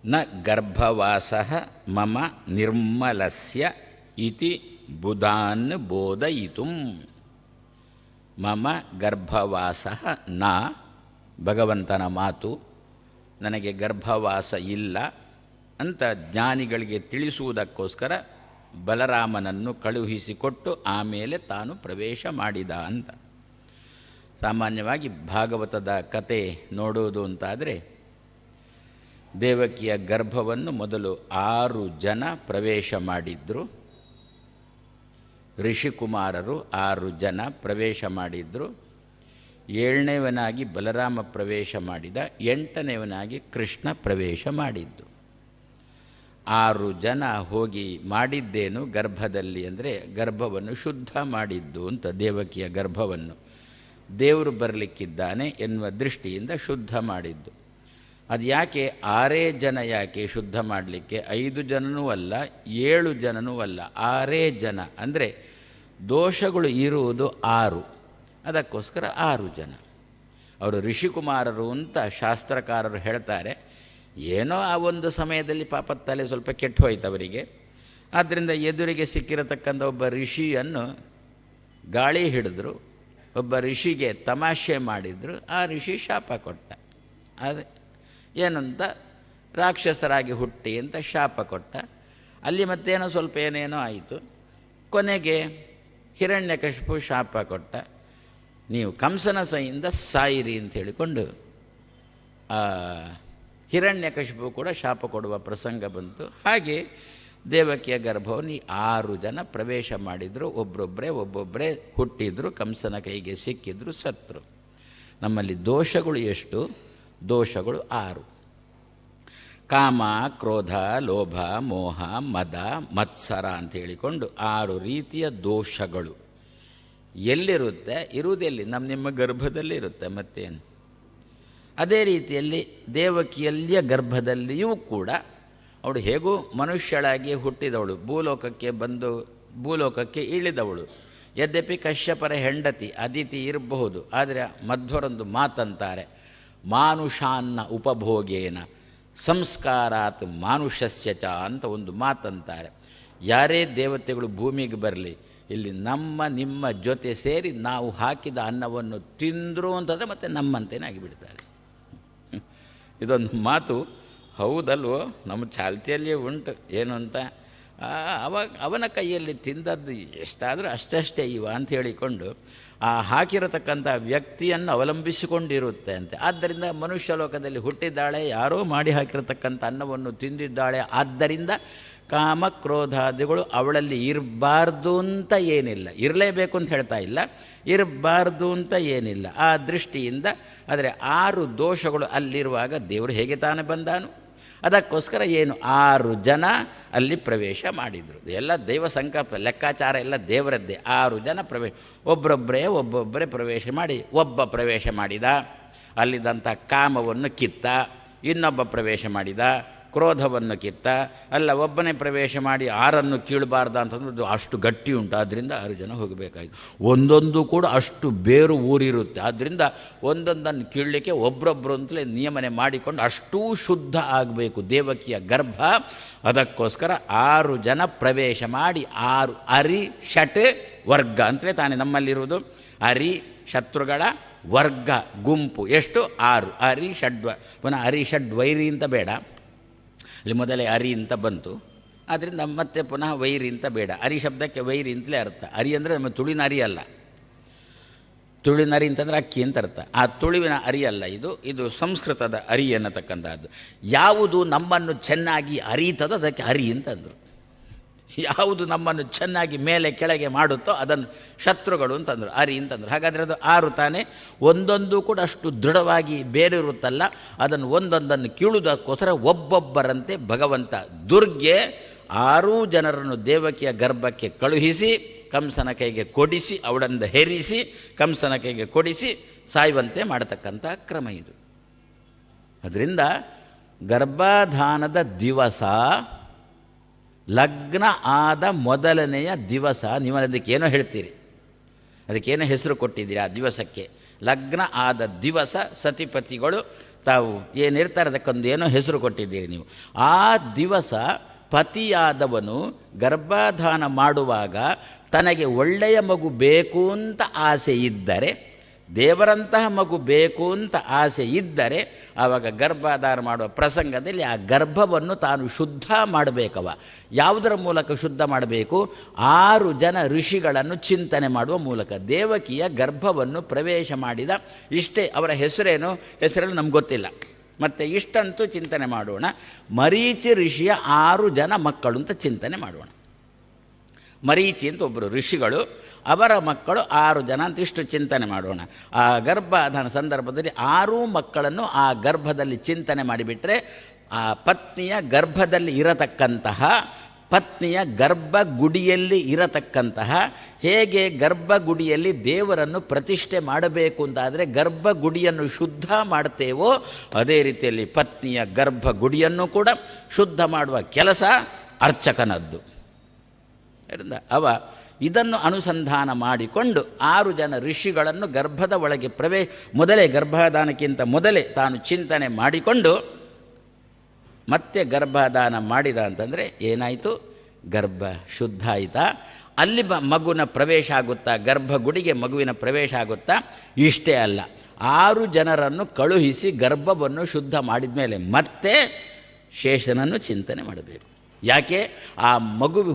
ನ ಗರ್ಭವಾಸಃ ಮಮ ನಿರ್ಮಲಸ್ಯ ಇತಿ ಬುಧಾನ್ ಬೋಧಯಿತುಂ. ಮಮ ಗರ್ಭವಾಸಃ ನ, ಭಗವಂತನ ಮಾತು, ನನಗೆ ಗರ್ಭವಾಸ ಇಲ್ಲ ಅಂತ ಜ್ಞಾನಿಗಳಿಗೆ ತಿಳಿಸುವುದಕ್ಕೋಸ್ಕರ ಬಲರಾಮನನ್ನು ಕಳುಹಿಸಿಕೊಟ್ಟು ಆಮೇಲೆ ತಾನು ಪ್ರವೇಶ ಮಾಡಿದ ಅಂತ. ಸಾಮಾನ್ಯವಾಗಿ ಭಾಗವತದ ಕತೆ ನೋಡುವುದು ಅಂತಾದರೆ ದೇವಕಿಯ ಗರ್ಭವನ್ನು ಮೊದಲು 6 ಜನ ಪ್ರವೇಶ ಮಾಡಿದ್ರು. ಋಷಿಕುಮಾರರು 6 ಜನ ಪ್ರವೇಶ ಮಾಡಿದ್ರು. 7ನೇವನಾಗಿ ಬಲರಾಮ ಪ್ರವೇಶ ಮಾಡಿದ, 8ನೇವನಾಗಿ ಕೃಷ್ಣ ಪ್ರವೇಶ ಮಾಡಿದ್ದು. 6 ಜನ ಹೋಗಿ ಮಾಡಿದ್ದೇನು ಗರ್ಭದಲ್ಲಿ ಅಂದರೆ ಗರ್ಭವನ್ನು ಶುದ್ಧ ಮಾಡಿದ್ದು ಅಂತ. ದೇವಕಿಯ ಗರ್ಭವನ್ನು ದೇವರು ಬರಲಿಕ್ಕಿದ್ದಾನೆ ಎನ್ನುವ ದೃಷ್ಟಿಯಿಂದ ಶುದ್ಧ ಮಾಡಿದ್ದು. ಅದು ಯಾಕೆ 6 ಜನ ಯಾಕೆ ಶುದ್ಧ ಮಾಡಲಿಕ್ಕೆ? 5 ಜನನೂ ಅಲ್ಲ, 7 ಜನನೂ ಅಲ್ಲ, 6 ಜನ ಅಂದರೆ ದೋಷಗಳು ಇರುವುದು 6, ಅದಕ್ಕೋಸ್ಕರ 6 ಜನ. ಅವರು ಋಷಿಕುಮಾರರು ಅಂತ ಶಾಸ್ತ್ರಕಾರರು ಹೇಳ್ತಾರೆ. ಏನೋ ಆ ಒಂದು ಸಮಯದಲ್ಲಿ ಪಾಪ ತಲೆ ಸ್ವಲ್ಪ ಕೆಟ್ಟು ಹೋಯ್ತು ಅವರಿಗೆ. ಆದ್ದರಿಂದ ಎದುರಿಗೆ ಸಿಕ್ಕಿರತಕ್ಕಂಥ ಒಬ್ಬ ಋಷಿಯನ್ನು ಗಾಳಿ ಹಿಡಿದ್ರು, ಒಬ್ಬ ಋಷಿಗೆ ತಮಾಷೆ ಮಾಡಿದರು. ಆ ಋಷಿ ಶಾಪ ಕೊಟ್ಟ. ಅದು ಏನಂತ ರಾಕ್ಷಸರಾಗಿ ಹುಟ್ಟಿ ಅಂತ ಶಾಪ ಕೊಟ್ಟ. ಅಲ್ಲಿ ಮತ್ತೇನೋ ಸ್ವಲ್ಪ ಏನೇನೋ ಆಯಿತು. ಕೊನೆಗೆ ಹಿರಣ್ಯಕಶಿಪು ಶಾಪ ಕೊಟ್ಟ, ನೀವು ಕಂಸನ ಸೈಯಿಂದ ಸಾಯಿರಿ ಅಂತ ಹೇಳಿಕೊಂಡು ಹಿರಣ್ಯಕಶಿಪು ಕೂಡ ಶಾಪ ಕೊಡುವ ಪ್ರಸಂಗ ಬಂತು. ಹಾಗೆ ದೇವಕಿಯ ಗರ್ಭವನ್ನು 6 ಜನ ಪ್ರವೇಶ ಮಾಡಿದರು. ಒಬ್ಬೊಬ್ಬರೇ ಹುಟ್ಟಿದ್ರು, ಕಂಸನ ಕೈಗೆ ಸಿಕ್ಕಿದ್ರು, ಸತ್ತರು. ನಮ್ಮಲ್ಲಿ ದೋಷಗಳು ಎಷ್ಟು? ದೋಷಗಳು 6. ಕಾಮ, ಕ್ರೋಧ, ಲೋಭ, ಮೋಹ, ಮದ, ಮತ್ಸರ ಅಂತ ಹೇಳಿಕೊಂಡು 6 ರೀತಿಯ ದೋಷಗಳು. ಎಲ್ಲಿರುತ್ತೆ? ಇರುವುದೆಲ್ಲಿ? ನಿಮ್ಮ ಗರ್ಭದಲ್ಲಿ ಇರುತ್ತೆ, ಮತ್ತೇನು. ಅದೇ ರೀತಿಯಲ್ಲಿ ದೇವಕಿಯಲ್ಲಿಯ ಗರ್ಭದಲ್ಲಿಯೂ ಕೂಡ ಅವಳು ಹೇಗೂ ಮನುಷ್ಯಳಾಗಿ ಹುಟ್ಟಿದವಳು, ಭೂಲೋಕಕ್ಕೆ ಬಂದು ಭೂಲೋಕಕ್ಕೆ ಇಳಿದವಳು. ಯದ್ಯಪಿ ಕಶ್ಯಪರ ಹೆಂಡತಿ ಅದಿತಿ ಇರಬಹುದು, ಆದರೆ ಮಧ್ವರೊಂದು ಮಾತಂತಾರೆ, ಮಾನುಷಾನ್ನ ಉಪಭೋಗೇನ ಸಂಸ್ಕಾರಾತ್ ಮಾನುಷಸ್ಯ ಚ ಅಂತ ಒಂದು ಮಾತಂತಾರೆ. ಯಾರೇ ದೇವತೆಗಳು ಭೂಮಿಗೆ ಬರಲಿ, ಇಲ್ಲಿ ನಿಮ್ಮ ಜೊತೆ ಸೇರಿ ನಾವು ಹಾಕಿದ ಅನ್ನವನ್ನು ತಿಂದರು ಅಂತಂದರೆ ಮತ್ತೆ ನಮ್ಮಂತೇನೆ ಆಗಿಬಿಡ್ತಾರೆ. ಇದೊಂದು ಮಾತು ಹೌದಲ್ವೋ? ನಮ್ಮ ಚಾಲ್ತಿಯಲ್ಲಿಯೇ ಉಂಟು. ಏನು ಅಂತ, ಅವನ ಕೈಯಲ್ಲಿ ತಿಂದದ್ದು ಎಷ್ಟಾದರೂ ಅಷ್ಟೇ ಇವ ಅಂತ ಹೇಳಿಕೊಂಡು ಆ ಹಾಕಿರತಕ್ಕಂಥ ವ್ಯಕ್ತಿಯನ್ನು ಅವಲಂಬಿಸಿಕೊಂಡಿರುತ್ತೆ ಅಂತೆ. ಆದ್ದರಿಂದ ಮನುಷ್ಯ ಲೋಕದಲ್ಲಿ ಹುಟ್ಟಿದ್ದಾಳೆ, ಯಾರೋ ಮಾಡಿ ಹಾಕಿರತಕ್ಕಂಥ ಅನ್ನವನ್ನು ತಿಂದಿದ್ದಾಳೆ. ಆದ್ದರಿಂದ ಕಾಮ ಕ್ರೋಧಾದಿಗಳು ಅವಳಲ್ಲಿ ಇರಬಾರ್ದು ಅಂತ ಏನಿಲ್ಲ, ಇರಲೇಬೇಕು ಅಂತ ಹೇಳ್ತಾ ಇಲ್ಲ, ಇರಬಾರ್ದು ಅಂತ ಏನಿಲ್ಲ. ಆ ದೃಷ್ಟಿಯಿಂದ ಆದರೆ 6 ದೋಷಗಳು ಅಲ್ಲಿರುವಾಗ ದೇವರು ಹೇಗೆ ತಾನೇ ಬಂದಾನು? ಅದಕ್ಕೋಸ್ಕರ ಏನು 6 ಜನ ಅಲ್ಲಿ ಪ್ರವೇಶ ಮಾಡಿದರು. ಎಲ್ಲ ದೈವ ಸಂಕಲ್ಪ, ಲೆಕ್ಕಾಚಾರ ಎಲ್ಲ ದೇವರದ್ದೇ. 6 ಜನ ಒಬ್ಬೊಬ್ಬರೇ ಪ್ರವೇಶ ಮಾಡಿ, ಒಬ್ಬ ಪ್ರವೇಶ ಮಾಡಿದ, ಅಲ್ಲಿದ್ದಂಥ ಕಾಮವನ್ನು ಕಿತ್ತ. ಇನ್ನೊಬ್ಬ ಪ್ರವೇಶ ಮಾಡಿದ, ಕ್ರೋಧವನ್ನು ಕಿತ್ತ. ಅಲ್ಲ, ಒಬ್ಬನೇ ಪ್ರವೇಶ ಮಾಡಿ 6 ಕೀಳಬಾರ್ದ ಅಂತಂದ್ರೆ ಅಷ್ಟು ಗಟ್ಟಿ ಉಂಟು, ಆದ್ದರಿಂದ 6 ಜನ ಹೋಗಬೇಕಾಯಿತು. ಒಂದೊಂದು ಕೂಡ ಅಷ್ಟು ಬೇರು ಊರಿರುತ್ತೆ, ಆದ್ದರಿಂದ ಒಂದೊಂದನ್ನು ಕೀಳಲಿಕ್ಕೆ ಒಬ್ಬರೊಬ್ಬರು ಅಂತಲೇ ನಿಯಮನೆ ಮಾಡಿಕೊಂಡು ಅಷ್ಟೂ ಶುದ್ಧ ಆಗಬೇಕು ದೇವಕಿಯ ಗರ್ಭ. ಅದಕ್ಕೋಸ್ಕರ 6 ಜನ ಪ್ರವೇಶ ಮಾಡಿ 6 ಅರಿ ಷಟ್ ವರ್ಗ ಅಂತಲೇ ತಾನೇ ನಮ್ಮಲ್ಲಿರುವುದು. ಅರಿ ಶತ್ರುಗಳ ವರ್ಗ ಗುಂಪು ಎಷ್ಟು? 6. ಅರಿ ಷಡ್ವ, ಪುನಃ ಅರಿ ಷಡ್ ವೈರಿ ಅಂತ ಬೇಡ, ಇಲ್ಲಿ ಮೊದಲೇ ಅರಿ ಅಂತ ಬಂತು, ಆದ್ದರಿಂದ ಮತ್ತೆ ಪುನಃ ವೈರಿ ಅಂತ ಬೇಡ. ಅರಿ ಶಬ್ದಕ್ಕೆ ವೈರಿ ಅಂತಲೇ ಅರ್ಥ. ಅರಿ ಅಂದರೆ ನಮ್ಮ ತುಳಿನ ಅರಿ ಅಲ್ಲ, ತುಳಿನ ಅರಿ ಅಂತಂದರೆ ಅಕ್ಕಿ ಅಂತ ಅರ್ಥ. ಆ ತುಳುವಿನ ಅರಿ ಅಲ್ಲ ಇದು ಸಂಸ್ಕೃತದ ಅರಿ ಅನ್ನತಕ್ಕಂಥದ್ದು. ಯಾವುದು ನಮ್ಮನ್ನು ಚೆನ್ನಾಗಿ ಅರಿತದೋ ಅದಕ್ಕೆ ಅರಿ ಅಂತಂದರು. ಯಾವುದು ನಮ್ಮನ್ನು ಚೆನ್ನಾಗಿ ಮೇಲೆ ಕೆಳಗೆ ಮಾಡುತ್ತೋ ಅದನ್ನು ಶತ್ರುಗಳು ಅಂತಂದರು, ಅರಿ ಅಂತಂದರು. ಹಾಗಾದರೆ ಅದು 6 ತಾನೇ. ಒಂದೊಂದು ಕೂಡ ಅಷ್ಟು ದೃಢವಾಗಿ ಬೇರಿರುತ್ತಲ್ಲ, ಅದನ್ನು ಒಂದೊಂದನ್ನು ಕೀಳುವುದಕ್ಕೋಸ್ಕರ ಒಬ್ಬೊಬ್ಬರಂತೆ ಭಗವಂತ ದುರ್ಗೆ 6 ಜನರನ್ನು ದೇವಕಿಯ ಗರ್ಭಕ್ಕೆ ಕಳುಹಿಸಿ ಕಂಸನ ಕೈಗೆ ಕೊಡಿಸಿ, ಅವಳನ್ನು ಹೆರಿಸಿ ಕಂಸನ ಕೈಗೆ ಕೊಡಿಸಿ ಸಾಯುವಂತೆ ಮಾಡತಕ್ಕಂಥ ಕ್ರಮ ಇದು. ಅದರಿಂದ ಗರ್ಭಾಧಾನದ ದಿವಸ, ಲಗ್ನ ಆದ ಮೊದಲನೆಯ ದಿವಸ, ನೀವು ಅದಕ್ಕೇನೋ ಹೇಳ್ತೀರಿ, ಅದಕ್ಕೇನೋ ಹೆಸರು ಕೊಟ್ಟಿದ್ದೀರಿ ಆ ದಿವಸಕ್ಕೆ. ಲಗ್ನ ಆದ ದಿವಸ ಸತಿಪತಿಗಳು ತಾವು ಏನಿರ್ತಾರೆ ಅದಕ್ಕೊಂದು ಏನೋ ಹೆಸರು ಕೊಟ್ಟಿದ್ದೀರಿ ನೀವು. ಆ ದಿವಸ ಪತಿಯಾದವನು ಗರ್ಭಧಾನ ಮಾಡುವಾಗ ತನಗೆ ಒಳ್ಳೆಯ ಮಗು ಬೇಕು ಅಂತ ಆಸೆ ಇದ್ದರೆ, ದೇವರಂತಹ ಮಗು ಬೇಕು ಅಂತ ಆಸೆ ಇದ್ದರೆ, ಆವಾಗ ಗರ್ಭಧಾನ ಮಾಡುವ ಪ್ರಸಂಗದಲ್ಲಿ ಆ ಗರ್ಭವನ್ನು ತಾನು ಶುದ್ಧ ಮಾಡಬೇಕವ. ಯಾವುದರ ಮೂಲಕ ಶುದ್ಧ ಮಾಡಬೇಕು? 6 ಜನ ಋಷಿಗಳನ್ನು ಚಿಂತನೆ ಮಾಡುವ ಮೂಲಕ. ದೇವಕಿಯ ಗರ್ಭವನ್ನು ಪ್ರವೇಶ ಮಾಡಿದ ಇಷ್ಟೇ. ಅವರ ಹೆಸರೇನು, ಹೆಸರಲ್ಲಿ ನಮ್ಗೆ ಗೊತ್ತಿಲ್ಲ. ಮತ್ತು ಇಷ್ಟಂತೂ ಚಿಂತನೆ ಮಾಡೋಣ. ಮರೀಚಿ ಋಷಿಯ 6 ಜನ ಮಕ್ಕಳು ಅಂತ ಚಿಂತನೆ ಮಾಡೋಣ. ಮರೀಚಿ ಅಂತ ಒಬ್ಬರು ಋಷಿಗಳು, ಅವರ ಮಕ್ಕಳು 6 ಜನ ಅಂತ ಇಷ್ಟು ಚಿಂತನೆ ಮಾಡೋಣ. ಆ ಗರ್ಭಧಾನ ಸಂದರ್ಭದಲ್ಲಿ 6 ಮಕ್ಕಳನ್ನು ಆ ಗರ್ಭದಲ್ಲಿ ಚಿಂತನೆ ಮಾಡಿಬಿಟ್ರೆ, ಆ ಪತ್ನಿಯ ಗರ್ಭದಲ್ಲಿ ಇರತಕ್ಕಂತಹ, ಪತ್ನಿಯ ಗರ್ಭಗುಡಿಯಲ್ಲಿ ಇರತಕ್ಕಂತಹ, ಹೇಗೆ ಗರ್ಭಗುಡಿಯಲ್ಲಿ ದೇವರನ್ನು ಪ್ರತಿಷ್ಠೆ ಮಾಡಬೇಕು ಅಂತಾದರೆ ಗರ್ಭಗುಡಿಯನ್ನು ಶುದ್ಧ ಮಾಡ್ತೇವೋ, ಅದೇ ರೀತಿಯಲ್ಲಿ ಪತ್ನಿಯ ಗರ್ಭಗುಡಿಯನ್ನು ಕೂಡ ಶುದ್ಧ ಮಾಡುವ ಕೆಲಸ ಅರ್ಚಕನದ್ದು. ಅವ ಇದನ್ನು ಅನುಸಂಧಾನ ಮಾಡಿಕೊಂಡು 6 ಜನ ಋಷಿಗಳನ್ನು ಗರ್ಭದ ಒಳಗೆ ಮೊದಲೇ ಗರ್ಭಧಾನಕ್ಕಿಂತ ಮೊದಲೇ ತಾನು ಚಿಂತನೆ ಮಾಡಿಕೊಂಡು ಮತ್ತೆ ಗರ್ಭಧಾನ ಮಾಡಿದ ಅಂತಂದರೆ ಏನಾಯಿತು? ಗರ್ಭ ಶುದ್ಧ ಆಯಿತಾ? ಅಲ್ಲಿ ಮಗುವಿನ ಪ್ರವೇಶ ಆಗುತ್ತಾ? ಗರ್ಭಗುಡಿಗೆ ಮಗುವಿನ ಪ್ರವೇಶ ಆಗುತ್ತಾ? ಇಷ್ಟೇ ಅಲ್ಲ, 6 ಜನರನ್ನು ಕಳುಹಿಸಿ ಗರ್ಭವನ್ನು ಶುದ್ಧ ಮಾಡಿದ ಮೇಲೆ ಮತ್ತೆ ಶೇಷನನ್ನು ಚಿಂತನೆ ಮಾಡಬೇಕು. ಯಾಕೆ? ಆ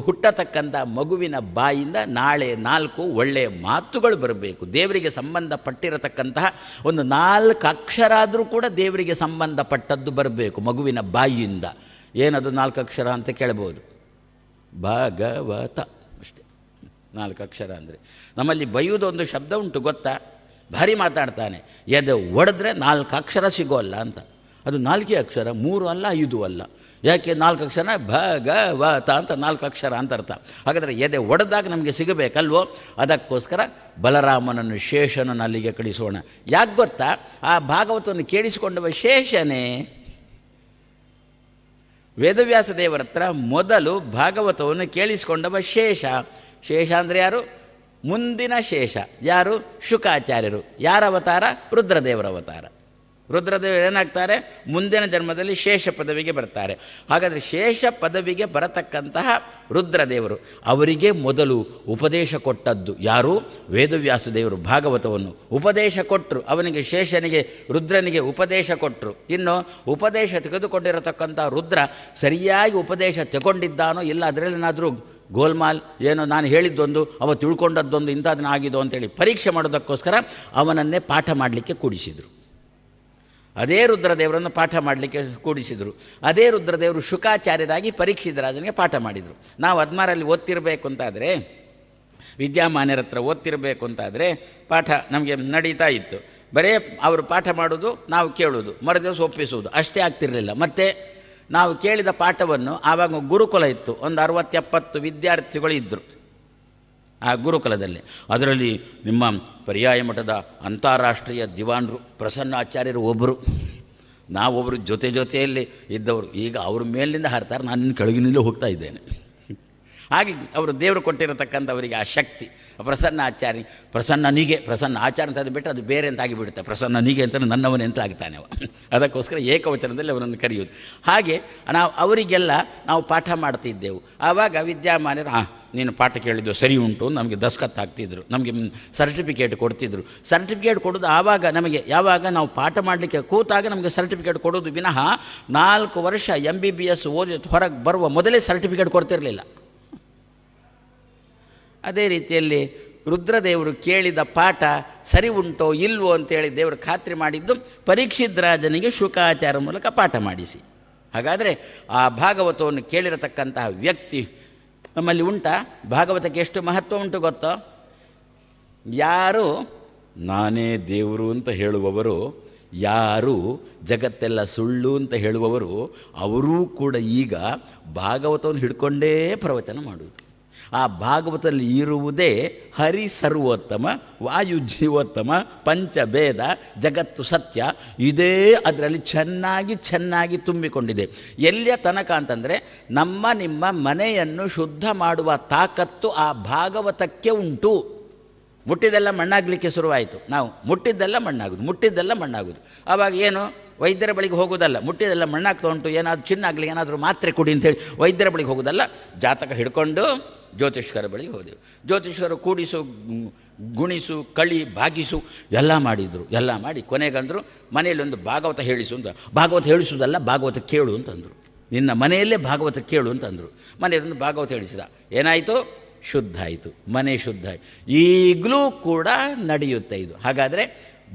ಹುಟ್ಟತಕ್ಕಂಥ ಮಗುವಿನ ಬಾಯಿಂದ ನಾಳೆ 4 ಒಳ್ಳೆಯ ಮಾತುಗಳು ಬರಬೇಕು. ದೇವರಿಗೆ ಸಂಬಂಧಪಟ್ಟಿರತಕ್ಕಂತಹ ಒಂದು 4 ಅಕ್ಷರ ಆದರೂ ಕೂಡ ದೇವರಿಗೆ ಸಂಬಂಧಪಟ್ಟದ್ದು ಬರಬೇಕು ಮಗುವಿನ ಬಾಯಿಯಿಂದ. ಏನದು 4 ಅಕ್ಷರ ಅಂತ ಕೇಳ್ಬೋದು. ಭಾಗವತ ಅಷ್ಟೇ 4 ಅಕ್ಷರ ಅಂದರೆ. ನಮ್ಮಲ್ಲಿ ಬೈಯುವುದೊಂದು ಶಬ್ದ ಉಂಟು ಗೊತ್ತಾ? ಭಾರಿ ಮಾತಾಡ್ತಾನೆ, ಎದೆ ಒಡೆದ್ರೆ 4 ಅಕ್ಷರ ಸಿಗೋಲ್ಲ ಅಂತ. ಅದು 4 ಅಕ್ಷರ, 3 ಅಲ್ಲ 5 ಅಲ್ಲ. ಯಾಕೆ 4 ಅಕ್ಷರ? ಭಗವತ ಅಂತ 4 ಅಕ್ಷರ ಅಂತ ಅರ್ಥ. ಹಾಗಾದರೆ ಎದೆ ಒಡೆದಾಗ ನಮಗೆ ಸಿಗಬೇಕಲ್ವೋ? ಅದಕ್ಕೋಸ್ಕರ ಬಲರಾಮನನ್ನು ಶೇಷನನ್ನು ಅಲ್ಲಿಗೆ ಕಳಿಸೋಣ. ಯಾಕೆ ಗೊತ್ತಾ? ಆ ಭಾಗವತವನ್ನು ಕೇಳಿಸಿಕೊಂಡವ ಶೇಷನೇ. ವೇದವ್ಯಾಸ ದೇವರ ಹತ್ರ ಮೊದಲು ಭಾಗವತವನ್ನು ಕೇಳಿಸಿಕೊಂಡವ ಶೇಷ. ಶೇಷ ಅಂದರೆ ಯಾರು? ಮುಂದಿನ ಶೇಷ. ಯಾರು? ಶುಕಾಚಾರ್ಯರು. ಯಾರ ಅವತಾರ? ರುದ್ರದೇವರ ಅವತಾರ. ರುದ್ರದೇವರು ಏನಾಗ್ತಾರೆ? ಮುಂದಿನ ಜನ್ಮದಲ್ಲಿ ಶೇಷ ಪದವಿಗೆ ಬರ್ತಾರೆ. ಹಾಗಾದರೆ ಶೇಷ ಪದವಿಗೆ ಬರತಕ್ಕಂತಹ ರುದ್ರದೇವರು ಅವರಿಗೆ ಮೊದಲು ಉಪದೇಶ ಕೊಟ್ಟದ್ದು ಯಾರು? ವೇದವ್ಯಾಸ ದೇವರು ಭಾಗವತವನ್ನು ಉಪದೇಶ ಕೊಟ್ಟರು. ಅವನಿಗೆ ಶೇಷನಿಗೆ ರುದ್ರನಿಗೆ ಉಪದೇಶ ಕೊಟ್ಟರು. ಇನ್ನು ಉಪದೇಶ ತೆಗೆದುಕೊಂಡಿರತಕ್ಕಂಥ ರುದ್ರ ಸರಿಯಾಗಿ ಉಪದೇಶ ತಗೊಂಡಿದ್ದಾನೋ ಇಲ್ಲ, ಅದರಲ್ಲೇನಾದರೂ ಗೋಲ್ಮಾಲ್ ಏನೋ ನಾನು ಹೇಳಿದ್ದೊಂದು ಅವ ತಿಳ್ಕೊಂಡದ್ದೊಂದು ಇಂಥದನ್ನ ಆಗಿದೋ ಅಂತೇಳಿ ಪರೀಕ್ಷೆ ಮಾಡೋದಕ್ಕೋಸ್ಕರ ಅವನನ್ನೇ ಪಾಠ ಮಾಡಲಿಕ್ಕೆ ಕೂಡಿಸಿದರು. ಅದೇ ರುದ್ರದೇವರನ್ನು ಪಾಠ ಮಾಡಲಿಕ್ಕೆ ಕೂಡಿಸಿದರು. ಅದೇ ರುದ್ರದೇವರು ಶುಕಾಚಾರ್ಯರಾಗಿ ಪರೀಕ್ಷಿತರಾಜನಿಗೆ ಪಾಠ ಮಾಡಿದರು. ನಾವು ಅದ್ಮಾರಲ್ಲಿ ಓದ್ತಿರಬೇಕು ಅಂತಾದರೆ, ವಿದ್ಯಾಮಾನ್ಯರ ಹತ್ರ ಓದ್ತಿರಬೇಕು ಅಂತಾದರೆ ಪಾಠ ನಮಗೆ ನಡೀತಾ ಇತ್ತು. ಬರೇ ಅವರು ಪಾಠ ಮಾಡೋದು, ನಾವು ಕೇಳೋದು, ಮರುದಿವಸ ಒಪ್ಪಿಸುವುದು ಅಷ್ಟೇ ಆಗ್ತಿರಲಿಲ್ಲ. ಮತ್ತು ನಾವು ಕೇಳಿದ ಪಾಠವನ್ನು ಆವಾಗ ಗುರುಕುಲ ಇತ್ತು, ಒಂದು 60-70 ವಿದ್ಯಾರ್ಥಿಗಳು ಇದ್ದರು ಆ ಗುರುಕುಲದಲ್ಲಿ. ಅದರಲ್ಲಿ ನಿಮ್ಮ ಪರ್ಯಾಯ ಮಠದ ಅಂತಾರಾಷ್ಟ್ರೀಯ ದಿವಾನರು ಪ್ರಸನ್ನಾಚಾರ್ಯರು ಒಬ್ಬರು, ನಾವೊಬ್ಬರು ಜೊತೆಯಲ್ಲಿ ಇದ್ದವರು. ಈಗ ಅವ್ರ ಮೇಲಿಂದ ಹಾರ್ತಾರೆ, ನಾನು ಕೆಳಗಿನಲ್ಲೇ ಹೋಗ್ತಾ ಇದ್ದೇನೆ. ಹಾಗೆ ಅವರು ದೇವರು ಕೊಟ್ಟಿರತಕ್ಕಂಥವರಿಗೆ ಆ ಶಕ್ತಿ. ಪ್ರಸನ್ನಾಚಾರ್ಯ, ಪ್ರಸನ್ನ ಆಚಾರ್ಯ ಅಂತ ಬಿಟ್ಟರೆ ಅದು ಬೇರೆ ಅಂತ ಆಗಿಬಿಡುತ್ತೆ. ಪ್ರಸನ್ನನಿಗೆ ಅಂತ ನನ್ನವನೇ ಅಂತ ಆಗ್ತಾನೆ ಅವ. ಅದಕ್ಕೋಸ್ಕರ ಏಕವಚನದಲ್ಲಿ ಅವರನ್ನು ಕರೆಯೋದು. ಹಾಗೆ ಅವರಿಗೆಲ್ಲ ನಾವು ಪಾಠ ಮಾಡ್ತಿದ್ದೆವು. ಆವಾಗ ವಿದ್ಯಾಮಾನ್ಯರು ನೀನು ಪಾಠ ಕೇಳಿದ್ದು ಸರಿ ಉಂಟು, ನಮಗೆ ದಸ್ಕತ್ ಹಾಕ್ತಿದ್ರು, ನಮಗೆ ಸರ್ಟಿಫಿಕೇಟ್ ಕೊಡ್ತಿದ್ರು. ಸರ್ಟಿಫಿಕೇಟ್ ಕೊಡೋದು ಆವಾಗ ನಮಗೆ, ಯಾವಾಗ ನಾವು ಪಾಠ ಮಾಡಲಿಕ್ಕೆ ಕೂತಾಗ ನಮಗೆ ಸರ್ಟಿಫಿಕೇಟ್ ಕೊಡೋದು ವಿನಃ 4 ವರ್ಷ MBBS ಓದಿ ಹೊರಗೆ ಬರುವ ಮೊದಲೇ ಸರ್ಟಿಫಿಕೇಟ್ ಕೊಡ್ತಿರಲಿಲ್ಲ. ಅದೇ ರೀತಿಯಲ್ಲಿ ರುದ್ರದೇವರು ಕೇಳಿದ ಪಾಠ ಸರಿ ಉಂಟೋ ಇಲ್ವೋ ಅಂತೇಳಿ ದೇವರು ಖಾತ್ರಿ ಮಾಡಿದ್ದು ಪರೀಕ್ಷಿತರಾಜನಿಗೆ ಶುಕಾಚಾರ ಮೂಲಕ ಪಾಠ ಮಾಡಿಸಿ. ಹಾಗಾದರೆ ಆ ಭಾಗವತವನ್ನು ಕೇಳಿರತಕ್ಕಂತಹ ವ್ಯಕ್ತಿ ನಮ್ಮಲ್ಲಿ ಉಂಟಾ? ಭಾಗವತಕ್ಕೆ ಎಷ್ಟು ಮಹತ್ವ ಉಂಟು ಗೊತ್ತೋ? ಯಾರು ನಾನೇ ದೇವರು ಅಂತ ಹೇಳುವವರು, ಯಾರು ಜಗತ್ತೆಲ್ಲ ಸುಳ್ಳು ಅಂತ ಹೇಳುವವರು, ಅವರೂ ಕೂಡ ಈಗ ಭಾಗವತವನ್ನು ಹಿಡ್ಕೊಂಡೇ ಪ್ರವಚನ ಮಾಡುವುದು. ಆ ಭಾಗವತದಲ್ಲಿ ಇರುವುದೇ ಹರಿ ಸರ್ವೋತ್ತಮ, ವಾಯು ಜೀವೋತ್ತಮ, ಪಂಚಭೇದ, ಜಗತ್ತು ಸತ್ಯ. ಇದೇ ಅದರಲ್ಲಿ ಚೆನ್ನಾಗಿ ತುಂಬಿಕೊಂಡಿದೆ. ಎಲ್ಲಿಯ ತನಕ ಅಂತಂದರೆ ನಿಮ್ಮ ಮನೆಯನ್ನು ಶುದ್ಧ ಮಾಡುವ ತಾಕತ್ತು ಆ ಭಾಗವತಕ್ಕೆ ಉಂಟು. ಮುಟ್ಟಿದ್ದೆಲ್ಲ ಮಣ್ಣಾಗಲಿಕ್ಕೆ ಶುರುವಾಯಿತು. ನಾವು ಮುಟ್ಟಿದ್ದೆಲ್ಲ ಮಣ್ಣಾಗೋದು. ಆವಾಗ ಏನು? ವೈದ್ಯರ ಬಳಿಗೆ ಹೋಗೋದಲ್ಲ, ಮುಟ್ಟಿದೆಲ್ಲ ಮಣ್ಣಾಗ್ತಾ ಉಂಟು, ಏನಾದರೂ ಚಿನ್ನ ಆಗಲಿ ಏನಾದರೂ ಮಾತ್ರೆ ಕೊಡಿ ಅಂತೇಳಿ ವೈದ್ಯರ ಬಳಿಗೆ ಹೋಗೋದಲ್ಲ. ಜಾತಕ ಹಿಡ್ಕೊಂಡು ಜ್ಯೋತಿಷ್ಕರ ಬಳಿಗೆ ಹೋದೆವು. ಜ್ಯೋತಿಷ್ಕರು ಕೂಡಿಸು, ಗುಣಿಸು, ಕಳಿ, ಭಾಗಿಸು ಎಲ್ಲ ಮಾಡಿದರು. ಎಲ್ಲ ಮಾಡಿ ಕೊನೆಗಂದರು ಮನೆಯಲ್ಲಿ ಒಂದು ಭಾಗವತ ಹೇಳಿಸು ಅಂತ. ಭಾಗವತ ಹೇಳಿಸುವುದಲ್ಲ, ಭಾಗವತ ಕೇಳು ಅಂತಂದರು. ನಿನ್ನ ಮನೆಯಲ್ಲೇ ಭಾಗವತ ಕೇಳು ಅಂತಂದರು. ಮನೆಯಲ್ಲೊಂದು ಭಾಗವತ ಹೇಳಿಸಿದ. ಏನಾಯಿತು? ಶುದ್ಧ ಆಯಿತು, ಮನೆ ಶುದ್ಧ ಆಯಿತು. ಈಗಲೂ ಕೂಡ ನಡೆಯುತ್ತೆ ಇದು. ಹಾಗಾದರೆ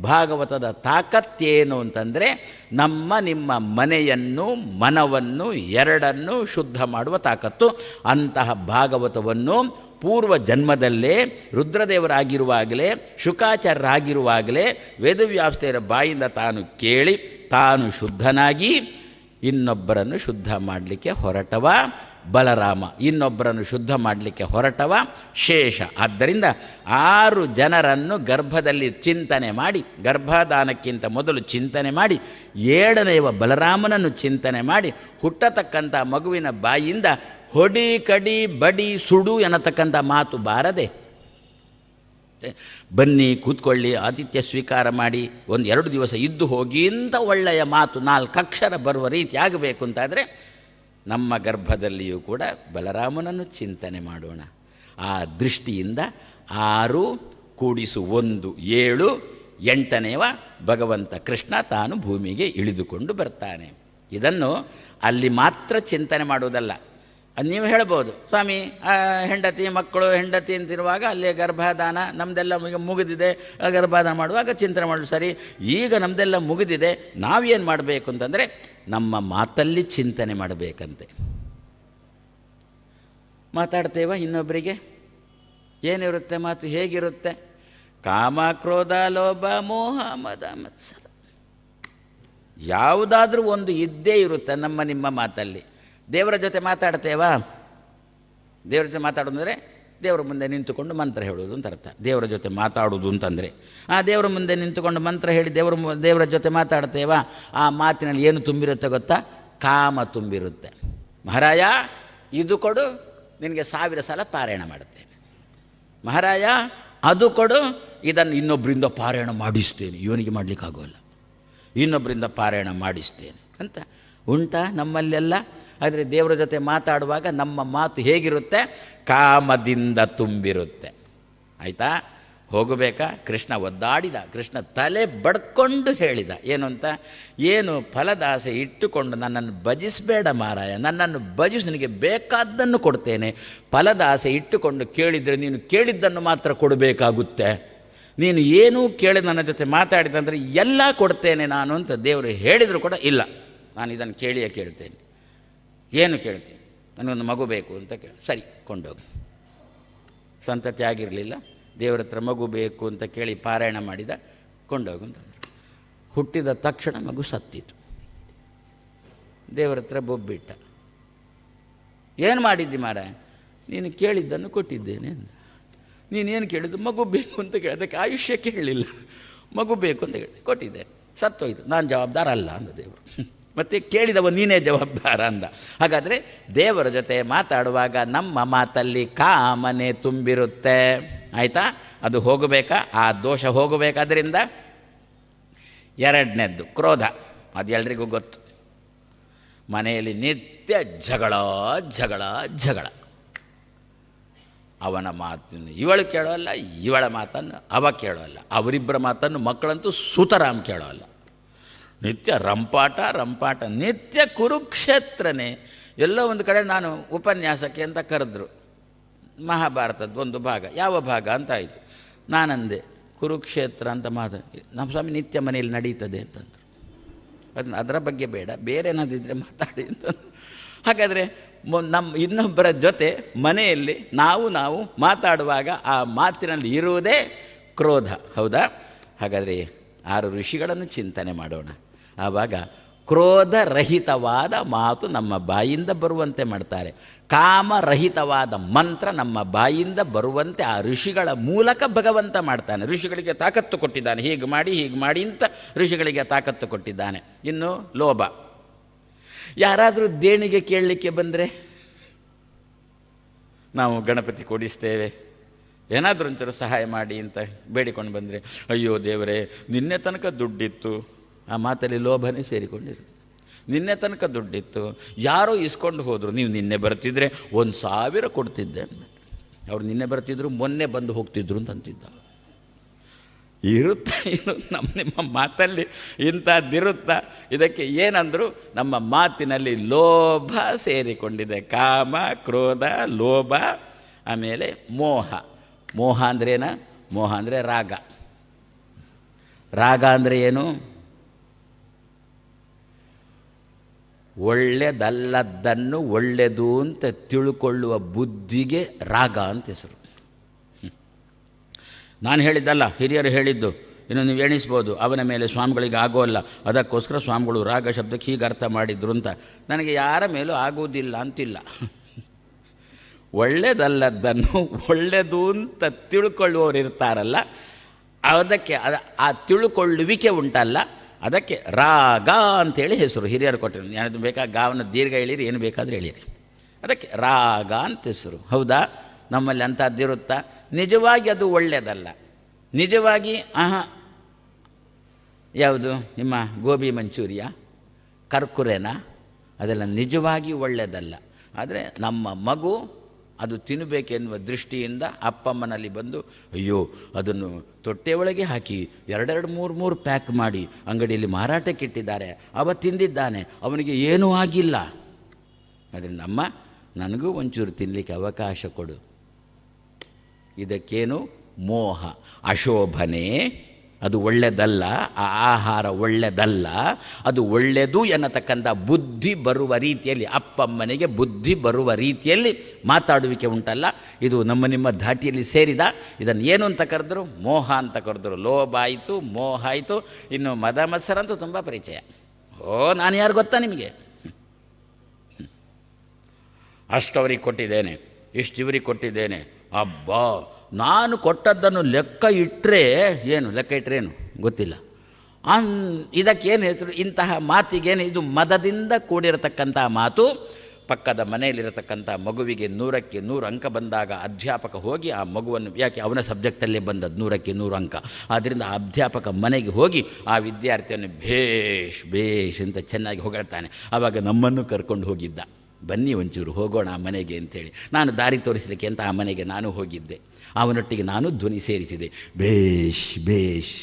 ಭಾಗವತದ ತಾಕತ್ತೇನು ಅಂತಂದರೆ ನಿಮ್ಮ ಮನೆಯನ್ನು, ಮನವನ್ನು ಎರಡನ್ನೂ ಶುದ್ಧ ಮಾಡುವ ತಾಕತ್ತು. ಅಂತಹ ಭಾಗವತವನ್ನು ಪೂರ್ವ ಜನ್ಮದಲ್ಲೇ ರುದ್ರದೇವರಾಗಿರುವಾಗಲೇ, ಶುಕಾಚಾರ್ಯರಾಗಿರುವಾಗಲೇ ವೇದವ್ಯಾಸರ ಬಾಯಿಂದ ತಾನು ಕೇಳಿ ತಾನು ಶುದ್ಧನಾಗಿ ಇನ್ನೊಬ್ಬರನ್ನು ಶುದ್ಧ ಮಾಡಲಿಕ್ಕೆ ಹೊರಟವ ಬಲರಾಮ, ಇನ್ನೊಬ್ಬರನ್ನು ಶುದ್ಧ ಮಾಡಲಿಕ್ಕೆ ಹೊರಟವ ಶೇಷ. ಆದ್ದರಿಂದ 6 ಜನರನ್ನು ಗರ್ಭದಲ್ಲಿ ಚಿಂತನೆ ಮಾಡಿ, ಗರ್ಭಧಾನಕ್ಕಿಂತ ಮೊದಲು ಚಿಂತನೆ ಮಾಡಿ, 7ನೇವ ಬಲರಾಮನನ್ನು ಚಿಂತನೆ ಮಾಡಿ, ಹುಟ್ಟತಕ್ಕಂಥ ಮಗುವಿನ ಬಾಯಿಯಿಂದ ಹೊಡಿ, ಕಡಿ, ಬಡಿ, ಸುಡು ಎನ್ನತಕ್ಕಂಥ ಮಾತು ಬಾರದೆ, ಬನ್ನಿ ಕೂತ್ಕೊಳ್ಳಿ, ಆತಿಥ್ಯ ಸ್ವೀಕಾರ ಮಾಡಿ, 1-2 ದಿವಸ ಇದ್ದು ಹೋಗಿ ಇಂಥ ಒಳ್ಳೆಯ ಮಾತು 4 ಅಕ್ಷರ ಬರುವ ರೀತಿ ಆಗಬೇಕು ಅಂತಾದರೆ ನಮ್ಮ ಗರ್ಭದಲ್ಲಿಯೂ ಕೂಡ ಬಲರಾಮನನ್ನು ಚಿಂತನೆ ಮಾಡೋಣ. ಆ ದೃಷ್ಟಿಯಿಂದ 6 + 1 7, 8ನೇವ ಭಗವಂತ ಕೃಷ್ಣ ತಾನು ಭೂಮಿಗೆ ಇಳಿದುಕೊಂಡು ಬರ್ತಾನೆ. ಇದನ್ನು ಅಲ್ಲಿ ಮಾತ್ರ ಚಿಂತನೆ ಮಾಡುವುದಲ್ಲ. ಅದು ನೀವು ಹೇಳ್ಬೋದು, ಸ್ವಾಮಿ ಹೆಂಡತಿ ಮಕ್ಕಳು ಹೆಂಡತಿ ಅಂತಿರುವಾಗ ಅಲ್ಲೇ ಗರ್ಭಧಾನ ನಮ್ಮದೆಲ್ಲ ಮುಗಿದಿದೆ, ಗರ್ಭಧಾನ ಮಾಡುವಾಗ ಚಿಂತನೆ ಮಾಡೋದು ಸರಿ. ಈಗ ನಮ್ಮದೆಲ್ಲ ಮುಗಿದಿದೆ, ನಾವೇನು ಮಾಡಬೇಕು ಅಂತಂದರೆ ನಮ್ಮ ಮಾತಲ್ಲಿ ಚಿಂತನೆ ಮಾಡಬೇಕಂತೆ. ಮಾತಾಡ್ತೇವ ಇನ್ನೊಬ್ಬರಿಗೆ, ಏನಿರುತ್ತೆ ಮಾತು, ಹೇಗಿರುತ್ತೆ? ಕಾಮ, ಕ್ರೋಧ, ಲೋಭ, ಮೋಹ, ಮದ, ಮತ್ಸರ ಯಾವುದಾದ್ರೂ ಒಂದು ಇದ್ದೇ ಇರುತ್ತೆ ನಿಮ್ಮ ಮಾತಲ್ಲಿ. ದೇವರ ಜೊತೆ ಮಾತಾಡ್ತೇವಾ? ದೇವರ ಜೊತೆ ಮಾತಾಡೋದಂದರೆ ದೇವರ ಮುಂದೆ ನಿಂತುಕೊಂಡು ಮಂತ್ರ ಹೇಳೋದು ಅಂತ ಅರ್ಥ. ದೇವರ ಜೊತೆ ಮಾತಾಡೋದು ಅಂತಂದರೆ ದೇವರ ಮುಂದೆ ನಿಂತುಕೊಂಡು ಮಂತ್ರ ಹೇಳಿ ದೇವರ ಜೊತೆ ಮಾತಾಡ್ತೇವಾ? ಆ ಮಾತಿನಲ್ಲಿ ಏನು ತುಂಬಿರುತ್ತೆ ಗೊತ್ತಾ? ಕಾಮ ತುಂಬಿರುತ್ತೆ. ಮಹಾರಾಯ ಇದು ಕೊಡು, ನಿನಗೆ 1000 ಸಲ ಪಾರಾಯಣ ಮಾಡುತ್ತೇನೆ. ಮಹಾರಾಯ ಅದು ಕೊಡು, ಇದನ್ನು ಇನ್ನೊಬ್ಬರಿಂದ ಪಾರಾಯಣ ಮಾಡಿಸ್ತೇನೆ. ಇವನಿಗೆ ಮಾಡಲಿಕ್ಕಾಗೋಲ್ಲ, ಇನ್ನೊಬ್ಬರಿಂದ ಪಾರಾಯಣ ಮಾಡಿಸ್ತೇನೆ ಅಂತ ಉಂಟಾ ನಮ್ಮಲ್ಲೆಲ್ಲ? ಆದರೆ ದೇವರ ಜೊತೆ ಮಾತಾಡುವಾಗ ನಮ್ಮ ಮಾತು ಹೇಗಿರುತ್ತೆ? ಕಾಮದಿಂದ ತುಂಬಿರುತ್ತೆ. ಆಯಿತಾ? ಹೋಗಬೇಕಾ? ಕೃಷ್ಣ ಒದ್ದಾಡಿದ, ಕೃಷ್ಣ ತಲೆ ಬಡ್ಕೊಂಡು ಹೇಳಿದ. ಏನು ಅಂತ? ಏನು ಫಲದಾಸೆ ಇಟ್ಟುಕೊಂಡು ನನ್ನನ್ನು ಭಜಿಸಬೇಡ ಮಾರಾಯ, ನನ್ನನ್ನು ಭಜಿಸು, ನಿನಗೆ ಬೇಕಾದ್ದನ್ನು ಕೊಡ್ತೇನೆ. ಫಲದಾಸೆ ಇಟ್ಟುಕೊಂಡು ಕೇಳಿದರೆ ನೀನು ಕೇಳಿದ್ದನ್ನು ಮಾತ್ರ ಕೊಡಬೇಕಾಗುತ್ತೆ. ನೀನು ಏನೂ ಕೇಳಿ ನನ್ನ ಜೊತೆ ಮಾತಾಡಿದಂದರೆ ಎಲ್ಲ ಕೊಡ್ತೇನೆ ನಾನು ಅಂತ ದೇವರು ಹೇಳಿದರೂ ಕೂಡ ಇಲ್ಲ, ನಾನು ಇದನ್ನು ಕೇಳಿಯೇ ಕೇಳ್ತೇನೆ. ಏನು ಕೇಳ್ತೀನಿ? ನನಗೊಂದು ಮಗು ಬೇಕು ಅಂತ ಕೇಳಿ, ಸರಿ ಕೊಂಡೋಗಿ. ಸಂತತಿ ಆಗಿರಲಿಲ್ಲ, ದೇವರ ಹತ್ರ ಮಗು ಬೇಕು ಅಂತ ಕೇಳಿ ಪಾರಾಯಣ ಮಾಡಿದ, ಕೊಂಡೋಗು ಅಂತಂದರು. ಹುಟ್ಟಿದ ತಕ್ಷಣ ಮಗು ಸತ್ತಿತು. ದೇವರ ಹತ್ರ ಬೊಬ್ಬಿಟ್ಟ. ಏನು ಮಾಡಿದ್ದಿ ಮಾರಾಯ? ನೀನು ಕೇಳಿದ್ದನ್ನು ಕೊಟ್ಟಿದ್ದೇನೆ ಅಂದ. ನೀನೇನು ಕೇಳಿದ್ದು? ಮಗು ಬೇಕು ಅಂತ ಕೇಳಿ, ಅದಕ್ಕೆ ಆಯುಷ್ಯ ಕೇಳಲಿಲ್ಲ, ಮಗು ಬೇಕು ಅಂತ ಕೇಳಿ ಕೊಟ್ಟಿದ್ದೆ, ಸತ್ತೋಯ್ತು, ನಾನು ಜವಾಬ್ದಾರ ಅಲ್ಲ ಅಂದ ದೇವರು. ಮತ್ತು ಕೇಳಿದವ ನೀನೇ ಜವಾಬ್ದಾರ ಅಂದ. ಹಾಗಾದರೆ ದೇವರ ಜೊತೆ ಮಾತಾಡುವಾಗ ನಮ್ಮ ಮಾತಲ್ಲಿ ಕಾಮನೆ ತುಂಬಿರುತ್ತೆ. ಆಯಿತಾ? ಅದು ಹೋಗಬೇಕಾ? ಆ ದೋಷ ಹೋಗಬೇಕಾದ್ರಿಂದ 2ನೇದ್ದು ಕ್ರೋಧ. ಅದು ಎಲ್ರಿಗೂ ಗೊತ್ತು. ಮನೆಯಲ್ಲಿ ನಿತ್ಯ ಜಗಳ ಜಗಳ ಜಗಳ. ಅವನ ಮಾತನ್ನು ಇವಳು ಕೇಳೋಲ್ಲ, ಇವಳ ಮಾತನ್ನು ಅವ ಕೇಳೋಲ್ಲ, ಅವರಿಬ್ಬರ ಮಾತನ್ನು ಮಕ್ಕಳಂತೂ ಸುತರಾಮ್ ಕೇಳೋಲ್ಲ. ನಿತ್ಯ ರಂಪಾಟ ರಂಪಾಟ, ನಿತ್ಯ ಕುರುಕ್ಷೇತ್ರನೇ. ಎಲ್ಲೋ ಒಂದು ಕಡೆ ನಾನು ಉಪನ್ಯಾಸಕ್ಕೆ ಅಂತ ಕರೆದ್ರು, ಮಹಾಭಾರತದ ಒಂದು ಭಾಗ. ಯಾವ ಭಾಗ ಅಂತ ಆಯಿತು. ನಾನಂದೆ ಕುರುಕ್ಷೇತ್ರ ಅಂತ ನಮ್ಮ ಸ್ವಾಮಿ ನಿತ್ಯ ಮನೆಯಲ್ಲಿ ನಡೀತದೆ ಅಂತಂದರು. ಅದರ ಬಗ್ಗೆ ಬೇಡ, ಬೇರೆ ಏನಾದಿದ್ದರೆ ಮಾತಾಡಿ ಅಂತಂದರು. ಹಾಗಾದರೆ ಇನ್ನೊಬ್ಬರ ಜೊತೆ ಮನೆಯಲ್ಲಿ ನಾವು ಮಾತಾಡುವಾಗ ಆ ಮಾತಿನಲ್ಲಿ ಇರುವುದೇ ಕ್ರೋಧ. ಹೌದಾ? ಹಾಗಾದರೆ 6 ಋಷಿಗಳನ್ನು ಚಿಂತನೆ ಮಾಡೋಣ. ಆವಾಗ ಕ್ರೋಧರಹಿತವಾದ ಮಾತು ನಮ್ಮ ಬಾಯಿಂದ ಬರುವಂತೆ ಮಾಡ್ತಾರೆ. ಕಾಮರಹಿತವಾದ ಮಂತ್ರ ನಮ್ಮ ಬಾಯಿಂದ ಬರುವಂತೆ ಆ ಋಷಿಗಳ ಮೂಲಕ ಭಗವಂತ ಮಾಡ್ತಾನೆ. ಋಷಿಗಳಿಗೆ ತಾಕತ್ತು ಕೊಟ್ಟಿದ್ದಾನೆ, ಹೀಗೆ ಮಾಡಿ ಅಂತ ಋಷಿಗಳಿಗೆ ತಾಕತ್ತು ಕೊಟ್ಟಿದ್ದಾನೆ. ಇನ್ನು ಲೋಭ. ಯಾರಾದರೂ ದೇಣಿಗೆ ಕೇಳಲಿಕ್ಕೆ ಬಂದರೆ, ನಾವು ಗಣಪತಿ ಕೊಡಿಸ್ತೇವೆ, ಏನಾದರೂ ಒಂಚೂರು ಸಹಾಯ ಮಾಡಿ ಅಂತ ಬೇಡಿಕೊಂಡು ಬಂದರೆ, ಅಯ್ಯೋ ದೇವರೇ ನಿನ್ನೆ ತನಕ ದುಡ್ಡಿತ್ತು, ಆ ಮಾತಲ್ಲಿ ಲೋಭನೇ ಸೇರಿಕೊಂಡಿರುತ್ತೆ. ನಿನ್ನೆ ತನಕ ದುಡ್ಡಿತ್ತು, ಯಾರೋ ಇಸ್ಕೊಂಡು ಹೋದರು, ನೀವು ನಿನ್ನೆ ಬರ್ತಿದ್ರೆ 1,000 ಕೊಡ್ತಿದ್ದೆ. ಅವ್ರು ನಿನ್ನೆ ಬರ್ತಿದ್ರು, ಮೊನ್ನೆ ಬಂದು ಹೋಗ್ತಿದ್ರು ಅಂತಿದ್ದ. ಇರುತ್ತಾ ಇದು ನಿಮ್ಮ ಮಾತಲ್ಲಿ ಇಂಥದ್ದಿರುತ್ತಾ? ಇದಕ್ಕೆ ಏನಂದರು, ನಮ್ಮ ಮಾತಿನಲ್ಲಿ ಲೋಭ ಸೇರಿಕೊಂಡಿದೆ. ಕಾಮ, ಕ್ರೋಧ, ಲೋಭ, ಆಮೇಲೆ ಮೋಹ. ಮೋಹ ಅಂದ್ರೇನ? ಮೋಹ ಅಂದರೆ ರಾಗ. ರಾಗ ಅಂದರೆ ಏನು? ಒಳ್ಳೆಯದಲ್ಲದ್ದನ್ನು ಒಳ್ಳೆಯದು ಅಂತ ತಿಳ್ಕೊಳ್ಳುವ ಬುದ್ಧಿಗೆ ರಾಗ ಅಂತ ಹೆಸರು. ನಾನು ಹೇಳಿದ್ದಲ್ಲ, ಹಿರಿಯರು ಹೇಳಿದ್ದು. ಇನ್ನು ನೀವು ಎಣಿಸ್ಬೋದು, ಅವನ ಮೇಲೆ ಸ್ವಾಮಿಗಳಿಗೆ ಆಗೋಲ್ಲ, ಅದಕ್ಕೋಸ್ಕರ ಸ್ವಾಮಿಗಳು ರಾಗ ಶಬ್ದಕ್ಕೆ ಹೀಗೆ ಅರ್ಥ ಮಾಡಿದ್ರು ಅಂತ. ನನಗೆ ಯಾರ ಮೇಲೂ ಆಗೋದಿಲ್ಲ ಅಂತಿಲ್ಲ. ಒಳ್ಳೆಯದಲ್ಲದ್ದನ್ನು ಒಳ್ಳೆಯದು ಅಂತ ತಿಳ್ಕೊಳ್ಳುವವರು ಇರ್ತಾರಲ್ಲ, ಅದಕ್ಕೆ ಆ ತಿಳ್ಕೊಳ್ಳುವಿಕೆ ಉಂಟಲ್ಲ, ಅದಕ್ಕೆ ರಾಗ ಅಂಥೇಳಿ ಹೆಸರು ಹಿರಿಯರು ಕೊಟ್ಟರು. ಯಾವುದು ಬೇಕಾ ಗಾವನ ದೀರ್ಘ ಹೇಳಿರಿ, ಏನು ಬೇಕಾದರೂ ಹೇಳಿರಿ, ಅದಕ್ಕೆ ರಾಗ ಅಂತ ಹೆಸರು. ಹೌದಾ? ನಮ್ಮಲ್ಲಿ ಅಂಥದ್ದಿರುತ್ತಾ? ನಿಜವಾಗಿ ಅದು ಒಳ್ಳೆಯದಲ್ಲ. ನಿಜವಾಗಿ ಯಾವುದು ನಿಮ್ಮ ಗೋಬಿ ಮಂಚೂರಿಯಾ, ಕರ್ಕುರೆನಾ, ಅದೆಲ್ಲ ನಿಜವಾಗಿ ಒಳ್ಳೆಯದಲ್ಲ. ಆದರೆ ನಮ್ಮ ಮಗು ಅದು ತಿನ್ನಬೇಕೆನ್ನುವ ದೃಷ್ಟಿಯಿಂದ ಅಪ್ಪಮ್ಮನಲ್ಲಿ ಬಂದು, ಅಯ್ಯೋ ಅದನ್ನು ತೊಟ್ಟೆ ಒಳಗೆ ಹಾಕಿ 2 3 ಪ್ಯಾಕ್ ಮಾಡಿ ಅಂಗಡಿಯಲ್ಲಿ ಮಾರಾಟಕ್ಕಿಟ್ಟಿದ್ದಾರೆ, ಅವ ತಿಂದಿದ್ದಾನೆ, ಅವನಿಗೆ ಏನೂ ಆಗಿಲ್ಲ. ಅದರಿಂದ ಅಮ್ಮ ನನಗೂ ಒಂಚೂರು ತಿನ್ನಲಿಕ್ಕೆ ಅವಕಾಶ ಕೊಡು. ಇದಕ್ಕೇನು? ಮೋಹ. ಅಶೋಭನೆ, ಅದು ಒಳ್ಳೆಯದಲ್ಲ, ಆ ಆಹಾರ ಒಳ್ಳೆಯದಲ್ಲ, ಅದು ಒಳ್ಳೆಯದು ಎನ್ನತಕ್ಕಂಥ ಬುದ್ಧಿ ಬರುವ ರೀತಿಯಲ್ಲಿ, ಅಪ್ಪಮ್ಮನಿಗೆ ಬುದ್ಧಿ ಬರುವ ರೀತಿಯಲ್ಲಿ ಮಾತಾಡುವಿಕೆ ಉಂಟಲ್ಲ, ಇದು ನಮ್ಮ ನಿಮ್ಮ ಧಾಟಿಯಲ್ಲಿ ಸೇರಿದ. ಇದನ್ನು ಏನು ಅಂತ ಕರೆದ್ರು? ಮೋಹ ಅಂತ ಕರೆದ್ರು. ಲೋಭ ಆಯಿತು, ಮೋಹ ಆಯಿತು. ಇನ್ನು ಮದ ಮತ್ಸರಂತೂ ತುಂಬ ಪರಿಚಯ. ನಾನು ಯಾರು ಗೊತ್ತಾ ನಿಮಗೆ? ಅಷ್ಟು ಅವ್ರಿಗೆ ಕೊಟ್ಟಿದ್ದೇನೆ, ಇಷ್ಟು ಇವ್ರಿಗೆ ಕೊಟ್ಟಿದ್ದೇನೆ. ಅಬ್ಬಾ, ನಾನು ಕೊಟ್ಟದ್ದನ್ನು ಲೆಕ್ಕ ಇಟ್ಟರೆ ಏನು? ಲೆಕ್ಕ ಇಟ್ಟರೆ ಏನು ಗೊತ್ತಿಲ್ಲ. ಇದಕ್ಕೇನು ಹೆಸರು? ಇಂತಹ ಮಾತಿಗೇನು? ಇದು ಮದದಿಂದ ಕೂಡಿರತಕ್ಕಂಥ ಮಾತು. ಪಕ್ಕದ ಮನೆಯಲ್ಲಿರತಕ್ಕಂಥ ಮಗುವಿಗೆ 100ಕ್ಕೆ 100 ಅಂಕ ಬಂದಾಗ ಅಧ್ಯಾಪಕ ಹೋಗಿ ಆ ಮಗುವನ್ನು, ಯಾಕೆ ಅವನ ಸಬ್ಜೆಕ್ಟಲ್ಲೇ ಬಂದದ್ದು 100ಕ್ಕೆ 100 ಅಂಕ, ಆದ್ದರಿಂದ ಆ ಅಧ್ಯಾಪಕ ಮನೆಗೆ ಹೋಗಿ ಆ ವಿದ್ಯಾರ್ಥಿಯನ್ನು ಭೇಷ್ ಭೇಷ್ ಅಂತ ಚೆನ್ನಾಗಿ ಹೊಗಳ್ತಾನೆ. ಆವಾಗ ನಮ್ಮನ್ನು ಕರ್ಕೊಂಡು ಹೋಗಿದ್ದ, ಬನ್ನಿ ಒಂಚೂರು ಹೋಗೋಣ ಆ ಮನೆಗೆ ಅಂಥೇಳಿ. ನಾನು ದಾರಿ ತೋರಿಸಲಿಕ್ಕೆ ಅಂತ ಆ ಮನೆಗೆ ನಾನು ಹೋಗಿದ್ದೆ. ಅವನೊಟ್ಟಿಗೆ ನಾನು ಧ್ವನಿ ಸೇರಿಸಿದೆ, ಭೇಷ್ ಭೇಷ್.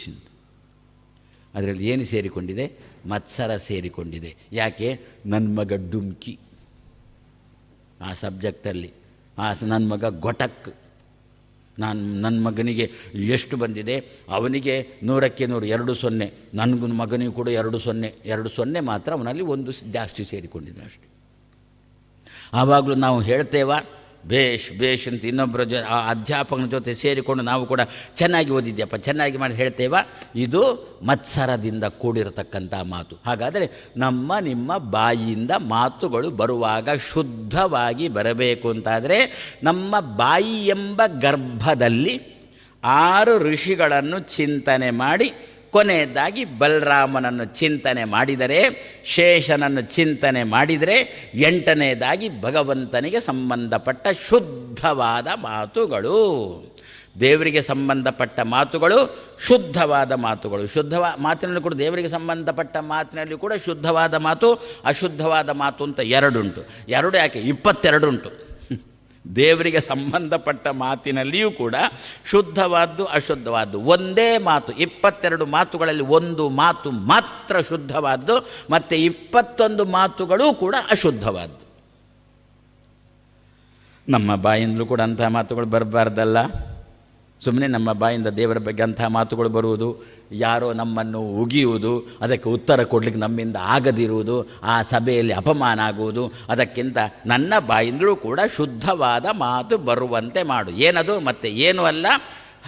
ಅದರಲ್ಲಿ ಏನು ಸೇರಿಕೊಂಡಿದೆ? ಮತ್ಸರ ಸೇರಿಕೊಂಡಿದೆ. ಯಾಕೆ? ನನ್ನ ಮಗ ಡುಮ್ಕಿ ಆ ಸಬ್ಜೆಕ್ಟಲ್ಲಿ, ನನ್ನ ಮಗ ಗೊಟಕ್. ನನ್ನ ಮಗನಿಗೆ ಎಷ್ಟು ಬಂದಿದೆ? ಅವನಿಗೆ 100ಕ್ಕೆ 100, 2-0. ನನಗೂ ಮಗನಿಗೂ ಕೂಡ 2-0 ಮಾತ್ರ, ಅವನಲ್ಲಿ 1 ಜಾಸ್ತಿ ಸೇರಿಕೊಂಡಿದೆ ಅಷ್ಟೆ. ಆವಾಗಲೂ ನಾವು ಹೇಳ್ತೇವಾ ಭೇಷ್ ಭೇಷ್ ಅಂತ ಇನ್ನೊಬ್ಬರ ಆ ಅಧ್ಯಾಪಕನ ಜೊತೆ ಸೇರಿಕೊಂಡು ನಾವು ಕೂಡ ಚೆನ್ನಾಗಿ ಓದಿದ್ಯಪ್ಪ, ಚೆನ್ನಾಗಿ ಮಾಡಿ ಹೇಳ್ತೇವಾ? ಇದು ಮತ್ಸರದಿಂದ ಕೂಡಿರತಕ್ಕಂಥ ಮಾತು. ಹಾಗಾದರೆ ನಮ್ಮ ನಿಮ್ಮ ಬಾಯಿಯಿಂದ ಮಾತುಗಳು ಬರುವಾಗ ಶುದ್ಧವಾಗಿ ಬರಬೇಕು ಅಂತಾದರೆ ನಮ್ಮ ಬಾಯಿ ಎಂಬ ಗರ್ಭದಲ್ಲಿ 6 ಋಷಿಗಳನ್ನು ಚಿಂತನೆ ಮಾಡಿ, ಕೊನೆಯದಾಗಿ ಬಲರಾಮನನ್ನು ಚಿಂತನೆ ಮಾಡಿದರೆ, ಶೇಷನನ್ನು ಚಿಂತನೆ ಮಾಡಿದರೆ, 8ನೇದಾಗಿ ಭಗವಂತನಿಗೆ ಸಂಬಂಧಪಟ್ಟ ಶುದ್ಧವಾದ ಮಾತುಗಳು. ದೇವರಿಗೆ ಸಂಬಂಧಪಟ್ಟ ಮಾತುಗಳು ಶುದ್ಧವಾದ ಮಾತುಗಳು. ಮಾತಿನಲ್ಲಿ ಕೂಡ, ದೇವರಿಗೆ ಸಂಬಂಧಪಟ್ಟ ಮಾತಿನಲ್ಲಿ ಕೂಡ ಶುದ್ಧವಾದ ಮಾತು, ಅಶುದ್ಧವಾದ ಮಾತು ಅಂತ 2 ಉಂಟು. 2 ಯಾಕೆ? 22 ಉಂಟು. ದೇವರಿಗೆ ಸಂಬಂಧಪಟ್ಟ ಮಾತಿನಲ್ಲಿಯೂ ಕೂಡ ಶುದ್ಧವಾದ್ದು, ಅಶುದ್ಧವಾದ್ದು ಒಂದೇ ಮಾತು. 22 ಮಾತುಗಳಲ್ಲಿ 1 ಮಾತು ಮಾತ್ರ ಶುದ್ಧವಾದ್ದು, ಮತ್ತು 21 ಮಾತುಗಳೂ ಕೂಡ ಅಶುದ್ಧವಾದ್ದು. ನಮ್ಮ ಬಾಯಿಂದಲೂ ಕೂಡ ಅಂತಹ ಮಾತುಗಳು ಬರಬಾರ್ದಲ್ಲ. ಸುಮ್ಮನೆ ನಮ್ಮ ಬಾಯಿಂದ ದೇವರ ಬಗ್ಗೆ ಅಂತಹ ಮಾತುಗಳು ಬರುವುದು, ಯಾರೋ ನಮ್ಮನ್ನು ಉಗಿಯುವುದು, ಅದಕ್ಕೆ ಉತ್ತರ ಕೊಡಲಿಕ್ಕೆ ನಮ್ಮಿಂದ ಆಗದಿರುವುದು, ಆ ಸಭೆಯಲ್ಲಿ ಅಪಮಾನ ಆಗುವುದು, ಅದಕ್ಕಿಂತ ನನ್ನ ಬಾಯಿಂದಲೂ ಕೂಡ ಶುದ್ಧವಾದ ಮಾತು ಬರುವಂತೆ ಮಾಡು. ಏನದು? ಮತ್ತೆ ಏನೂ ಅಲ್ಲ,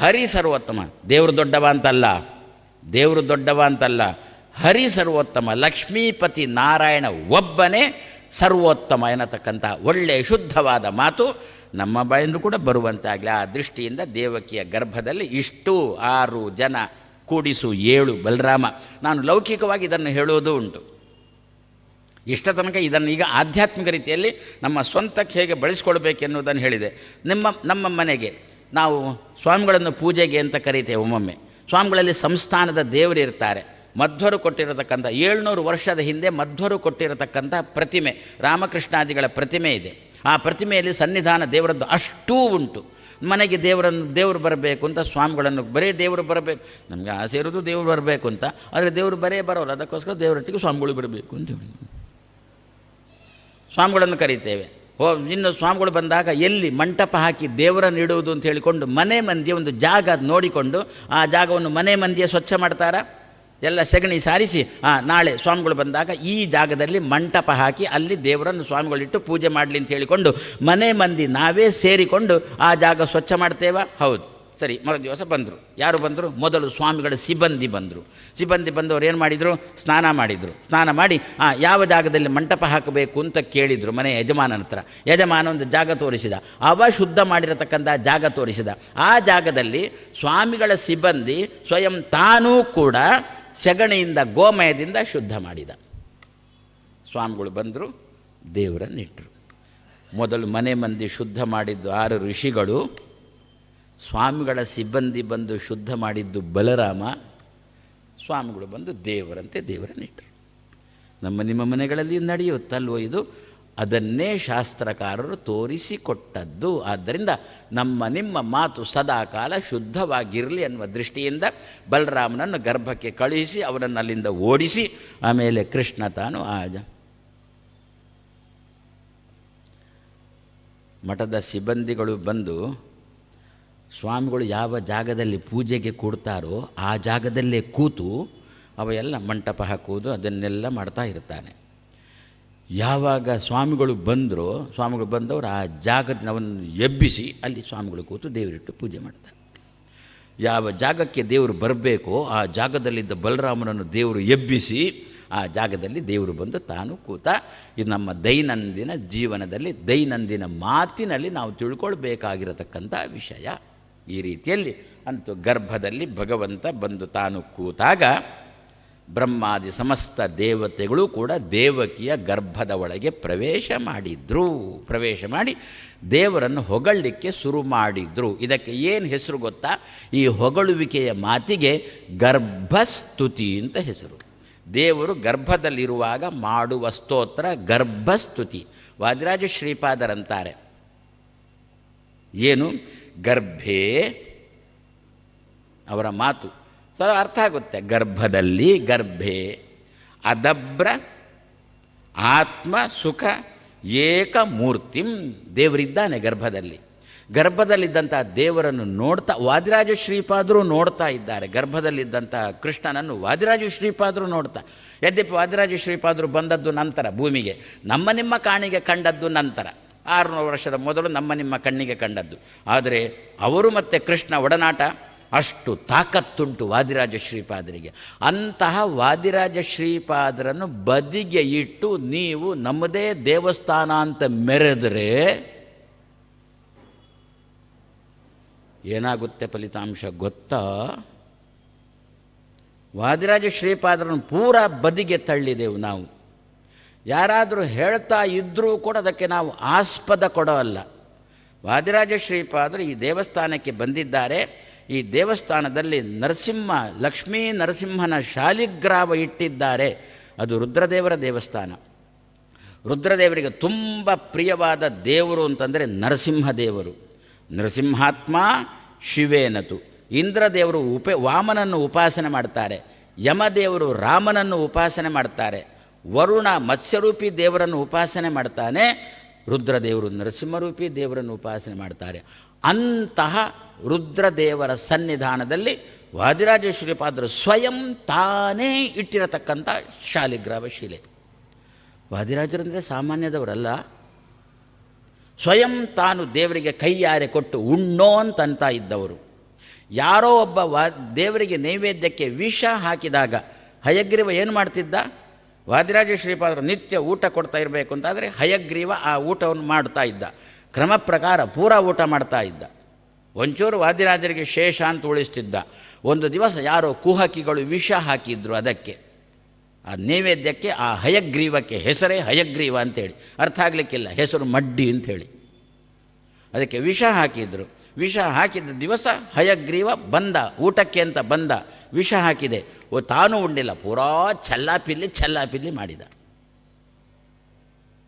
ಹರಿ ಸರ್ವೋತ್ತಮ. ದೇವರು ದೊಡ್ಡವ ಅಂತಲ್ಲ, ದೇವರು ದೊಡ್ಡವ ಅಂತಲ್ಲ, ಹರಿ ಸರ್ವೋತ್ತಮ, ಲಕ್ಷ್ಮೀಪತಿ ನಾರಾಯಣ ಒಬ್ಬನೇ ಸರ್ವೋತ್ತಮ ಎನ್ನತಕ್ಕಂಥ ಒಳ್ಳೆಯ ಶುದ್ಧವಾದ ಮಾತು ನಮ್ಮ ಬಾಯಿಂದ ಕೂಡ ಬರುವಂತಾಗಲಿ. ಆ ದೃಷ್ಟಿಯಿಂದ ದೇವಕಿಯ ಗರ್ಭದಲ್ಲಿ ಇಷ್ಟು 6 ಜನ ಕೂಡಿಸು 7 ಬಲರಾಮ. ನಾನು ಲೌಕಿಕವಾಗಿ ಇದನ್ನು ಹೇಳೋದು ಉಂಟು. ಇಷ್ಟ ತನಕ ಇದನ್ನು ಈಗ ಆಧ್ಯಾತ್ಮಿಕ ರೀತಿಯಲ್ಲಿ ನಮ್ಮ ಸ್ವಂತಕ್ಕೆ ಹೇಗೆ ಬಳಸ್ಕೊಳ್ಬೇಕೆನ್ನುವುದನ್ನು ಹೇಳಿದೆ. ನಮ್ಮ ಮನೆಗೆ ನಾವು ಸ್ವಾಮಿಗಳನ್ನು ಪೂಜೆಗೆ ಅಂತ ಕರೀತೇವೆ. ಒಮ್ಮೊಮ್ಮೆ ಸ್ವಾಮಿಗಳಲ್ಲಿ ಸಂಸ್ಥಾನದ ದೇವರು ಇರ್ತಾರೆ. ಮಧ್ವರು ಕೊಟ್ಟಿರತಕ್ಕಂಥ 700 ವರ್ಷದ ಹಿಂದೆ ಮಧ್ವರು ಕೊಟ್ಟಿರತಕ್ಕಂಥ ಪ್ರತಿಮೆ, ರಾಮಕೃಷ್ಣಾದಿಗಳ ಪ್ರತಿಮೆ ಇದೆ. ಆ ಪ್ರತಿಮೆಯಲ್ಲಿ ಸನ್ನಿಧಾನ ದೇವರದ್ದು ಅಷ್ಟೂ ಉಂಟು. ಮನೆಗೆ ದೇವರು ಬರಬೇಕು ಅಂತ ಸ್ವಾಮಿಗಳನ್ನು, ಬರೇ ದೇವರು ಬರಬೇಕು, ನಮಗೆ ಆಸೆ ಇರೋದು ದೇವರು ಬರಬೇಕು ಅಂತ, ಆದರೆ ದೇವರು ಬರೋಲ್ಲ. ಅದಕ್ಕೋಸ್ಕರ ದೇವರೊಟ್ಟಿಗೆ ಸ್ವಾಮಿಗಳು ಬರಬೇಕು ಅಂತೇಳಿ ಸ್ವಾಮಿಗಳನ್ನು ಕರೀತೇವೆ. ಇನ್ನು ಸ್ವಾಮಿಗಳು ಬಂದಾಗ ಎಲ್ಲಿ ಮಂಟಪ ಹಾಕಿ ದೇವರನ್ನು ಇಡುವುದು ಅಂತ ಹೇಳಿಕೊಂಡು ಮನೆ ಮಂದಿಯ ಒಂದು ಜಾಗ ನೋಡಿಕೊಂಡು ಆ ಜಾಗವನ್ನು ಮನೆ ಮಂದಿಯೇ ಸ್ವಚ್ಛ ಮಾಡ್ತಾರಾ, ಎಲ್ಲ ಸಗಣಿ ಸಾರಿಸಿ ನಾಳೆ ಸ್ವಾಮಿಗಳು ಬಂದಾಗ ಈ ಜಾಗದಲ್ಲಿ ಮಂಟಪ ಹಾಕಿ ಅಲ್ಲಿ ದೇವರನ್ನು ಸ್ವಾಮಿಗಳಿಟ್ಟು ಪೂಜೆ ಮಾಡಲಿ ಅಂತ ಹೇಳಿಕೊಂಡು ಮನೆ ಮಂದಿ ನಾವೇ ಸೇರಿಕೊಂಡು ಆ ಜಾಗ ಸ್ವಚ್ಛ ಮಾಡ್ತೇವೆ. ಹೌದು, ಸರಿ. ಮರುದಿವಸ ಬಂದರು. ಯಾರು ಬಂದರು? ಮೊದಲು ಸ್ವಾಮಿಗಳ ಸಿಬ್ಬಂದಿ ಬಂದರು. ಸಿಬ್ಬಂದಿ ಬಂದವರು ಏನು ಮಾಡಿದರು? ಸ್ನಾನ ಮಾಡಿದರು. ಸ್ನಾನ ಮಾಡಿ ಯಾವ ಜಾಗದಲ್ಲಿ ಮಂಟಪ ಹಾಕಬೇಕು ಅಂತ ಕೇಳಿದರು ಮನೆ ಯಜಮಾನನ ಹತ್ರ. ಯಜಮಾನ ಒಂದು ಜಾಗ ತೋರಿಸಿದ, ಶುದ್ಧ ಮಾಡಿರತಕ್ಕಂಥ ಜಾಗ ತೋರಿಸಿದ. ಆ ಜಾಗದಲ್ಲಿ ಸ್ವಾಮಿಗಳ ಸಿಬ್ಬಂದಿ ಸ್ವಯಂ ತಾನೂ ಕೂಡ ಸಗಣಿಯಿಂದ ಗೋಮಯದಿಂದ ಶುದ್ಧ ಮಾಡಿದ. ಸ್ವಾಮಿಗಳು ಬಂದರು, ದೇವರನ್ನಿಟ್ಟರು. ಮೊದಲು ಮನೆ ಮಂದಿ ಶುದ್ಧ ಮಾಡಿದ್ದು 6 ಋಷಿಗಳು, ಸ್ವಾಮಿಗಳ ಸಿಬ್ಬಂದಿ ಬಂದು ಶುದ್ಧ ಮಾಡಿದ್ದು ಬಲರಾಮ, ಸ್ವಾಮಿಗಳು ಬಂದು ದೇವರಂತೆ ದೇವರನ್ನಿಟ್ಟರು. ನಿಮ್ಮ ಮನೆಗಳಲ್ಲಿ ನಡೆಯುತ್ತಲ್ವೋ ಇದು? ಅದನ್ನೇ ಶಾಸ್ತ್ರಕಾರರು ತೋರಿಸಿಕೊಟ್ಟದ್ದು. ಆದ್ದರಿಂದ ನಿಮ್ಮ ಮಾತು ಸದಾಕಾಲ ಶುದ್ಧವಾಗಿರಲಿ ಎನ್ನುವ ದೃಷ್ಟಿಯಿಂದ ಬಲರಾಮನನ್ನು ಗರ್ಭಕ್ಕೆ ಕಳುಹಿಸಿ ಅವನನ್ನು ಅಲ್ಲಿಂದ ಓಡಿಸಿ ಆಮೇಲೆ ಕೃಷ್ಣ ತಾನು ಮಠದ ಸಿಬ್ಬಂದಿಗಳು ಬಂದು ಸ್ವಾಮಿಗಳು ಯಾವ ಜಾಗದಲ್ಲಿ ಪೂಜೆಗೆ ಕೂಡ್ತಾರೋ ಆ ಜಾಗದಲ್ಲೇ ಕೂತು ಅವೆಲ್ಲ ಮಂಟಪ ಹಾಕುವುದು ಅದನ್ನೆಲ್ಲ ಮಾಡ್ತಾ ಇರ್ತಾನೆ. ಯಾವಾಗ ಸ್ವಾಮಿಗಳು ಬಂದವರು ಆ ಜಾಗದವನ್ನು ಎಬ್ಬಿಸಿ ಅಲ್ಲಿ ಸ್ವಾಮಿಗಳು ಕೂತು ದೇವರಿಟ್ಟು ಪೂಜೆ ಮಾಡ್ತಾರೆ. ಯಾವ ಜಾಗಕ್ಕೆ ದೇವರು ಬರಬೇಕೋ ಆ ಜಾಗದಲ್ಲಿದ್ದ ಬಲರಾಮನನ್ನು ದೇವರು ಎಬ್ಬಿಸಿ ಆ ಜಾಗದಲ್ಲಿ ದೇವರು ಬಂದು ತಾನು ಕೂತ. ಇದು ನಮ್ಮ ದೈನಂದಿನ ಜೀವನದಲ್ಲಿ ದೈನಂದಿನ ಮಾತಿನಲ್ಲಿ ನಾವು ತಿಳ್ಕೊಳ್ಬೇಕಾಗಿರತಕ್ಕಂಥ ವಿಷಯ. ಈ ರೀತಿಯಲ್ಲಿ ಅಂತೂ ಗರ್ಭದಲ್ಲಿ ಭಗವಂತ ಬಂದು ತಾನು ಕೂತಾಗ ಬ್ರಹ್ಮಾದಿ ಸಮಸ್ತ ದೇವತೆಗಳು ಕೂಡ ದೇವಕಿಯ ಗರ್ಭದ ಒಳಗೆ ಪ್ರವೇಶ ಮಾಡಿ ದೇವರನ್ನು ಹೊಗಳಲಿಕ್ಕೆ ಶುರು ಮಾಡಿದ್ರು. ಇದಕ್ಕೆ ಏನು ಹೆಸರು ಗೊತ್ತಾ? ಈ ಹೊಗಳುವಿಕೆಯ ಮಾತಿಗೆ ಗರ್ಭಸ್ತುತಿ ಅಂತ ಹೆಸರು. ದೇವರು ಗರ್ಭದಲ್ಲಿರುವಾಗ ಮಾಡುವ ಸ್ತೋತ್ರ ಗರ್ಭಸ್ತುತಿ. ವಾದಿರಾಜ ಶ್ರೀಪಾದರಂತಾರೆ, ಏನು ಗರ್ಭೇ, ಅವರ ಮಾತು ಸ್ವಲ್ಪ ಅರ್ಥ ಆಗುತ್ತೆ. ಗರ್ಭದಲ್ಲಿ, ಗರ್ಭೆ ಅದಬ್ರ ಆತ್ಮ ಸುಖ ಏಕಮೂರ್ತಿಂ, ದೇವರಿದ್ದಾನೆ ಗರ್ಭದಲ್ಲಿದ್ದಂಥ ದೇವರನ್ನು ನೋಡ್ತಾ ವಾದಿರಾಜ ಶ್ರೀಪಾದರು ನೋಡ್ತಾ ಇದ್ದಾರೆ. ಗರ್ಭದಲ್ಲಿದ್ದಂಥ ಕೃಷ್ಣನನ್ನು ವಾದಿರಾಜ ಶ್ರೀಪಾದರು ನೋಡ್ತಾ. ಯದ್ಯಪಿ ವಾದಿರಾಜ ಶ್ರೀಪಾದರು ಬಂದದ್ದು ನಂತರ ಭೂಮಿಗೆ, ನಿಮ್ಮ ಕಾಣಿಗೆ ಕಂಡದ್ದು ನಂತರ 600 ವರ್ಷದ ಮೊದಲು ನಿಮ್ಮ ಕಣ್ಣಿಗೆ ಕಂಡದ್ದು. ಆದರೆ ಅವರು ಮತ್ತು ಕೃಷ್ಣ ಒಡನಾಟ ಅಷ್ಟು ತಾಕತ್ತುಂಟು ವಾದಿರಾಜ ಶ್ರೀಪಾದರಿಗೆ. ಅಂತಹ ವಾದಿರಾಜ ಶ್ರೀಪಾದರನ್ನು ಬದಿಗೆ ಇಟ್ಟು ನೀವು ನಮ್ಮದೇ ದೇವಸ್ಥಾನ ಅಂತ ಮೆರೆದರೆ ಏನಾಗುತ್ತೆ ಫಲಿತಾಂಶ ಗೊತ್ತಾ? ವಾದಿರಾಜ ಶ್ರೀಪಾದರನ್ನು ಪೂರಾ ಬದಿಗೆ ತಳ್ಳಿದೆವು ನಾವು. ಯಾರಾದರೂ ಹೇಳ್ತಾ ಇದ್ದರೂ ಕೂಡ ಅದಕ್ಕೆ ನಾವು ಆಸ್ಪದ ಕೊಡೋಲ್ಲ. ವಾದಿರಾಜ ಶ್ರೀಪಾದರು ಈ ದೇವಸ್ಥಾನಕ್ಕೆ ಬಂದಿದ್ದಾರೆ. ಈ ದೇವಸ್ಥಾನದಲ್ಲಿ ಲಕ್ಷ್ಮೀ ನರಸಿಂಹನ ಶಾಲಿಗ್ರಾಮ ಇಟ್ಟಿದ್ದಾರೆ. ಅದು ರುದ್ರದೇವರ ದೇವಸ್ಥಾನ. ರುದ್ರದೇವರಿಗೆ ತುಂಬ ಪ್ರಿಯವಾದ ದೇವರು ಅಂತಂದರೆ ನರಸಿಂಹದೇವರು. ನರಸಿಂಹಾತ್ಮ ಶಿವೇನತು. ಇಂದ್ರದೇವರು ವಾಮನನ್ನು ಉಪಾಸನೆ ಮಾಡ್ತಾರೆ. ಯಮದೇವರು ರಾಮನನ್ನು ಉಪಾಸನೆ ಮಾಡ್ತಾರೆ. ವರುಣ ಮತ್ಸ್ಯರೂಪಿ ದೇವರನ್ನು ಉಪಾಸನೆ ಮಾಡ್ತಾನೆ. ರುದ್ರದೇವರು ನರಸಿಂಹರೂಪಿ ದೇವರನ್ನು ಉಪಾಸನೆ ಮಾಡ್ತಾರೆ. ಅಂತಹ ರುದ್ರದೇವರ ಸನ್ನಿಧಾನದಲ್ಲಿ ವಾದಿರಾಜ ಶ್ರೀಪಾದರು ಸ್ವಯಂ ತಾನೇ ಇಟ್ಟಿರತಕ್ಕಂಥ ಶಾಲಿಗ್ರಾಮ ಶಿಲೆ. ವಾದಿರಾಜರಂದರೆ ಸಾಮಾನ್ಯದವರಲ್ಲ. ಸ್ವಯಂ ತಾನು ದೇವರಿಗೆ ಕೈಯಾರೆ ಕೊಟ್ಟು ಉಣ್ಣೋ ಅಂತ ಇದ್ದವರು. ಯಾರೋ ಒಬ್ಬ ದೇವರಿಗೆ ನೈವೇದ್ಯಕ್ಕೆ ವಿಷ ಹಾಕಿದಾಗ ಹಯಗ್ರೀವ ಏನು ಮಾಡ್ತಿದ್ದ? ವಾದಿರಾಜ ಶ್ರೀಪಾದರು ನಿತ್ಯ ಊಟ ಕೊಡ್ತಾ ಇರಬೇಕು ಅಂತಾದರೆ ಹಯಗ್ರೀವ ಆ ಊಟವನ್ನು ಮಾಡ್ತಾ ಇದ್ದ. ಕ್ರಮ ಪ್ರಕಾರ ಪೂರಾ ಊಟ ಮಾಡ್ತಾ ಇದ್ದ. ಒಂಚೂರು ವಾದಿರಾಜರಿಗೆ ಶೇಷ ಅಂತ ಉಳಿಸ್ತಿದ್ದ. ಒಂದು ದಿವಸ ಯಾರೋ ಕುಹಕಿಗಳು ವಿಷ ಹಾಕಿದ್ರು ಅದಕ್ಕೆ, ಆ ನೈವೇದ್ಯಕ್ಕೆ. ಆ ಹಯಗ್ರೀವಕ್ಕೆ ಹೆಸರೇ ಹಯಗ್ರೀವ ಅಂತೇಳಿ, ಅರ್ಥ ಆಗಲಿಕ್ಕಿಲ್ಲ, ಹೆಸರು ಮಡ್ಡಿ ಅಂಥೇಳಿ. ಅದಕ್ಕೆ ವಿಷ ಹಾಕಿದ್ರು. ವಿಷ ಹಾಕಿದ ದಿವಸ ಹಯಗ್ರೀವ ಬಂದ ಊಟಕ್ಕೆ ಅಂತ ಬಂದ. ವಿಷ ಹಾಕಿದೆ. ತಾನೂ ಉಂಡಿಲ್ಲ, ಪೂರಾ ಛಲ್ಲಾಪಿಲ್ಲಿ ಮಾಡಿದ.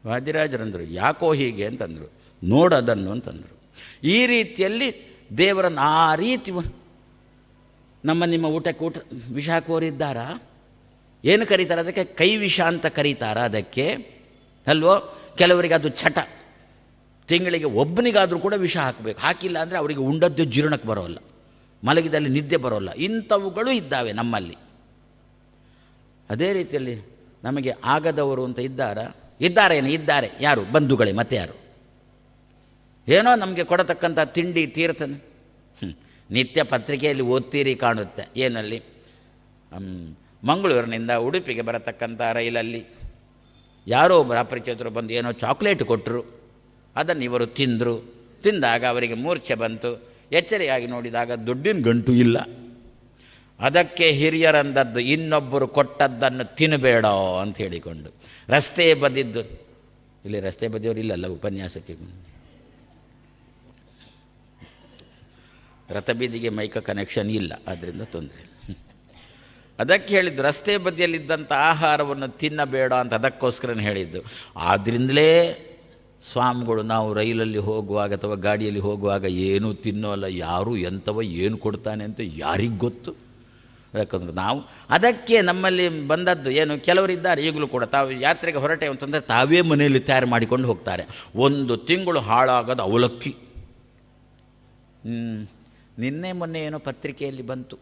ವಾದಿರಾಜರಂದರು ಯಾಕೋ ಹೀಗೆ ಅಂತಂದರು. ನೋಡೋದನ್ನು ಅಂತಂದರು. ಈ ರೀತಿಯಲ್ಲಿ ದೇವರನ್ನು ಆ ರೀತಿ ನಿಮ್ಮ ಊಟಕ್ಕೆ ವಿಷ ಹಾಕುವವರಿದ್ದಾರಾ? ಏನು ಕರೀತಾರೆ ಅದಕ್ಕೆ? ಕೈ ವಿಷ ಅಂತ ಕರೀತಾರ ಅದಕ್ಕೆ ಅಲ್ವೋ? ಕೆಲವರಿಗೆ ಅದು ಚಟ, ತಿಂಗಳಿಗೆ ಒಬ್ಬನಿಗಾದರೂ ಕೂಡ ವಿಷ ಹಾಕಬೇಕು. ಹಾಕಿಲ್ಲ ಅಂದರೆ ಅವರಿಗೆ ಉಂಡದ್ದು ಜೀರ್ಣಕ್ಕೆ ಬರೋಲ್ಲ, ಮಲಗಿದಲ್ಲಿ ನಿದ್ದೆ ಬರೋಲ್ಲ. ಇಂಥವುಗಳು ಇದ್ದಾವೆ ನಮ್ಮಲ್ಲಿ. ಅದೇ ರೀತಿಯಲ್ಲಿ ನಮಗೆ ಆಗದವರು ಅಂತ ಇದ್ದಾರೆ. ಯಾರು? ಬಂಧುಗಳೇ. ಮತ್ತೆ ಯಾರು? ಏನೋ ನಮಗೆ ಕೊಡತಕ್ಕಂಥ ತಿಂಡಿ ತೀರ್ಥನೆ ನಿತ್ಯ ಪತ್ರಿಕೆಯಲ್ಲಿ ಓದ್ತೀರಿ ಕಾಣುತ್ತೆ. ಏನಲ್ಲಿ? ಮಂಗಳೂರಿನಿಂದ ಉಡುಪಿಗೆ ಬರತಕ್ಕಂಥ ರೈಲಲ್ಲಿ ಯಾರೋ ಒಬ್ಬರು ಅಪರಿಚಿತರು ಬಂದು ಏನೋ ಚಾಕ್ಲೇಟ್ ಕೊಟ್ಟರು. ಅದನ್ನು ಇವರು ತಿಂದಾಗ ಅವರಿಗೆ ಮೂರ್ಛೆ ಬಂತು. ಎಚ್ಚರಿಯಾಗಿ ನೋಡಿದಾಗ ದುಡ್ಡಿನ ಗಂಟು ಇಲ್ಲ. ಅದಕ್ಕೆ ಹಿರಿಯರಂದದ್ದು ಇನ್ನೊಬ್ಬರು ಕೊಟ್ಟದ್ದನ್ನು ತಿನ್ನಬೇಡ ಅಂತ ಹೇಳಿಕೊಂಡು ರಸ್ತೆ ಬದಿದ್ದು. ಇಲ್ಲಿ ರಸ್ತೆ ಬದಿಯವರು ಇಲ್ಲಲ್ಲ ಉಪನ್ಯಾಸಕ್ಕೆ. ರಥಬೀದಿಗೆ ಮೈಕ ಕನೆಕ್ಷನ್ ಇಲ್ಲ, ಆದ್ದರಿಂದ ತೊಂದರೆ ಇಲ್ಲ. ಅದಕ್ಕೆ ಹೇಳಿದ್ದು ರಸ್ತೆ ಬದಿಯಲ್ಲಿದ್ದಂಥ ಆಹಾರವನ್ನು ತಿನ್ನಬೇಡ ಅಂತ ಅದಕ್ಕೋಸ್ಕರನೇ ಹೇಳಿದ್ದು. ಆದ್ದರಿಂದಲೇ ಸ್ವಾಮಿಗಳು ನಾವು ರೈಲಲ್ಲಿ ಹೋಗುವಾಗ ಅಥವಾ ಗಾಡಿಯಲ್ಲಿ ಹೋಗುವಾಗ ಏನೂ ತಿನ್ನೋಲ್ಲ. ಯಾರು ಎಂಥವ ಏನು ಕೊಡ್ತಾನೆ ಅಂತ ಯಾರಿಗೆ ಗೊತ್ತು? ಯಾಕಂದ್ರೆ ನಾವು ಅದಕ್ಕೆ ನಮ್ಮಲ್ಲಿ ಬಂದದ್ದು ಏನು, ಕೆಲವರಿದ್ದಾರೆ ಈಗಲೂ ಕೂಡ ತಾವು ಯಾತ್ರೆಗೆ ಹೊರಟೆ ಅಂತಂದರೆ ತಾವೇ ಮನೆಯಲ್ಲಿ ತಯಾರು ಮಾಡಿಕೊಂಡು ಹೋಗ್ತಾರೆ. 1 ತಿಂಗಳು ಹಾಳಾಗೋದು ಅವಲಕ್ಕಿ. ನಿನ್ನೆ ಮೊನ್ನೆ ಏನೋ ಪತ್ರಿಕೆಯಲ್ಲಿ ಬಂತು,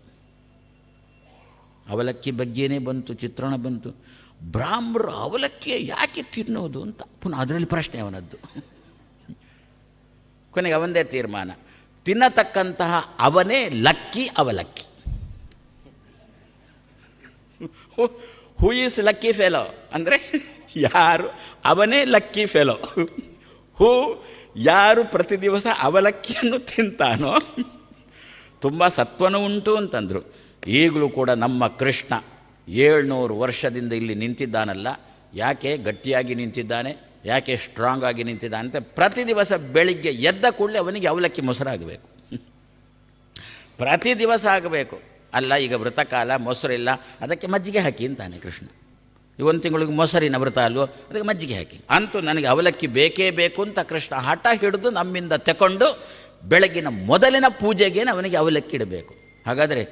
ಅವಲಕ್ಕಿ ಬಗ್ಗೆನೇ ಬಂತು, ಚಿತ್ರಣ ಬಂತು. ಬ್ರಾಹ್ಮಣರು ಅವಲಕ್ಕಿಯ ಯಾಕೆ ತಿನ್ನೋದು ಅಂತ ಪುನಃ ಅದರಲ್ಲಿ ಪ್ರಶ್ನೆ ಅವನದ್ದು. ಕೊನೆಗೆ ಅವಂದೇ ತೀರ್ಮಾನ, ತಿನ್ನತಕ್ಕಂತಹ ಅವನೇ ಲಕ್ಕಿ ಅವಲಕ್ಕಿ. ಹೂ ಈಸ್ ಲಕ್ಕಿ ಫೆಲೋ ಅಂದರೆ ಯಾರು? ಅವನೇ ಲಕ್ಕಿ ಫೆಲೋ. ಯಾರು ಪ್ರತಿ ದಿವಸ ಅವಲಕ್ಕಿಯನ್ನು ತಿಂತಾನೋ ತುಂಬ ಸತ್ವನೂ ಉಂಟು ಅಂತಂದರು. ಈಗಲೂ ಕೂಡ ನಮ್ಮ ಕೃಷ್ಣ 700 ವರ್ಷದಿಂದ ಇಲ್ಲಿ ನಿಂತಿದ್ದಾನಲ್ಲ, ಯಾಕೆ ಗಟ್ಟಿಯಾಗಿ ನಿಂತಿದ್ದಾನೆ, ಯಾಕೆ ಸ್ಟ್ರಾಂಗ್ ಆಗಿ ನಿಂತಿದ್ದಾನೆ ಅಂತ ಪ್ರತಿ ದಿವಸ ಬೆಳಿಗ್ಗೆ ಎದ್ದ ಕೂಡಲೇ ಅವನಿಗೆ ಅವಲಕ್ಕಿ ಮೊಸರಾಗಬೇಕು. ಪ್ರತಿ ದಿವಸ ಆಗಬೇಕು. ಅಲ್ಲ ಈಗ ವ್ರತಕಾಲ, ಮೊಸರಿಲ್ಲ, ಅದಕ್ಕೆ ಮಜ್ಜಿಗೆ ಹಾಕಿ ಅಂತಾನೆ ಕೃಷ್ಣ. 1 ತಿಂಗಳಿಗೆ ಮೊಸರಿನ ವ್ರತ ಅಲ್ವೋ, ಅದಕ್ಕೆ ಮಜ್ಜಿಗೆ ಹಾಕಿ. ಅಂತೂ ನನಗೆ ಅವಲಕ್ಕಿ ಬೇಕೇ ಬೇಕು ಅಂತ ಕೃಷ್ಣ ಹಠ ಹಿಡಿದು ನಮ್ಮಿಂದ ತಗೊಂಡು ಬೆಳಗಿನ ಮೊದಲಿನ ಪೂಜೆಗೆ ಅವನಿಗೆ ಅವಲಕ್ಕಿ ಇಡಬೇಕು. ಹಾಗಾದರೆ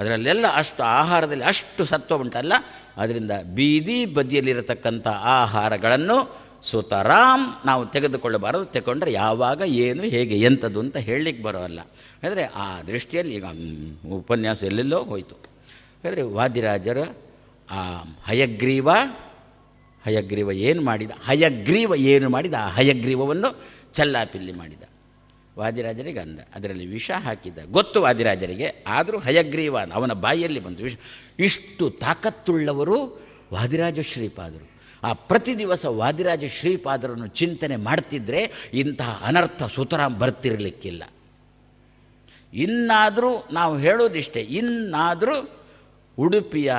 ಅದರಲ್ಲೆಲ್ಲ ಅಷ್ಟು ಆಹಾರದಲ್ಲಿ ಅಷ್ಟು ಸತ್ವ ಉಂಟಲ್ಲ. ಅದರಿಂದ ಬೀದಿ ಬದಿಯಲ್ಲಿರತಕ್ಕಂಥ ಆಹಾರಗಳನ್ನು ಸುತರಾಮ್ ನಾವು ತೆಗೆದುಕೊಳ್ಳಬಾರದು. ತಗೊಂಡ್ರೆ ಯಾವಾಗ ಏನು ಹೇಗೆ ಎಂಥದ್ದು ಅಂತ ಹೇಳಲಿಕ್ಕೆ ಬರೋಲ್ಲ. ಅಂದರೆ ಆ ದೃಷ್ಟಿಯಲ್ಲಿ ಈಗ ಉಪನ್ಯಾಸ ಎಲ್ಲೆಲ್ಲೋ ಹೋಯಿತು. ಯಾಕಂದರೆ ವಾದಿರಾಜರ ಆ ಹಯಗ್ರೀವ ಏನು ಮಾಡಿದ, ಆ ಹಯಗ್ರೀವವನ್ನು ಚಲ್ಲಾಪಿಲ್ಲಿ ಮಾಡಿದ. ವಾದಿರಾಜರಿಗೆ ಅಂದ, ಅದರಲ್ಲಿ ವಿಷ ಹಾಕಿದ್ದ ಗೊತ್ತು ವಾದಿರಾಜರಿಗೆ, ಆದರೂ ಹಯಗ್ರೀವ ಅವನ ಬಾಯಿಯಲ್ಲಿ ಬಂತು ವಿಷ. ಇಷ್ಟು ತಾಕತ್ತುಳ್ಳವರು ವಾದಿರಾಜ ಶ್ರೀಪಾದರು. ಆ ಪ್ರತಿ ದಿವಸ ವಾದಿರಾಜ ಶ್ರೀಪಾದರನ್ನು ಚಿಂತನೆ ಮಾಡ್ತಿದ್ರೆ ಇಂತಹ ಅನರ್ಥ ಸುತರಾಂ ಬರ್ತಿರಲಿಕ್ಕಿಲ್ಲ. ಇನ್ನಾದರೂ ನಾವು ಹೇಳೋದಿಷ್ಟೇ, ಇನ್ನಾದರೂ ಉಡುಪಿಯ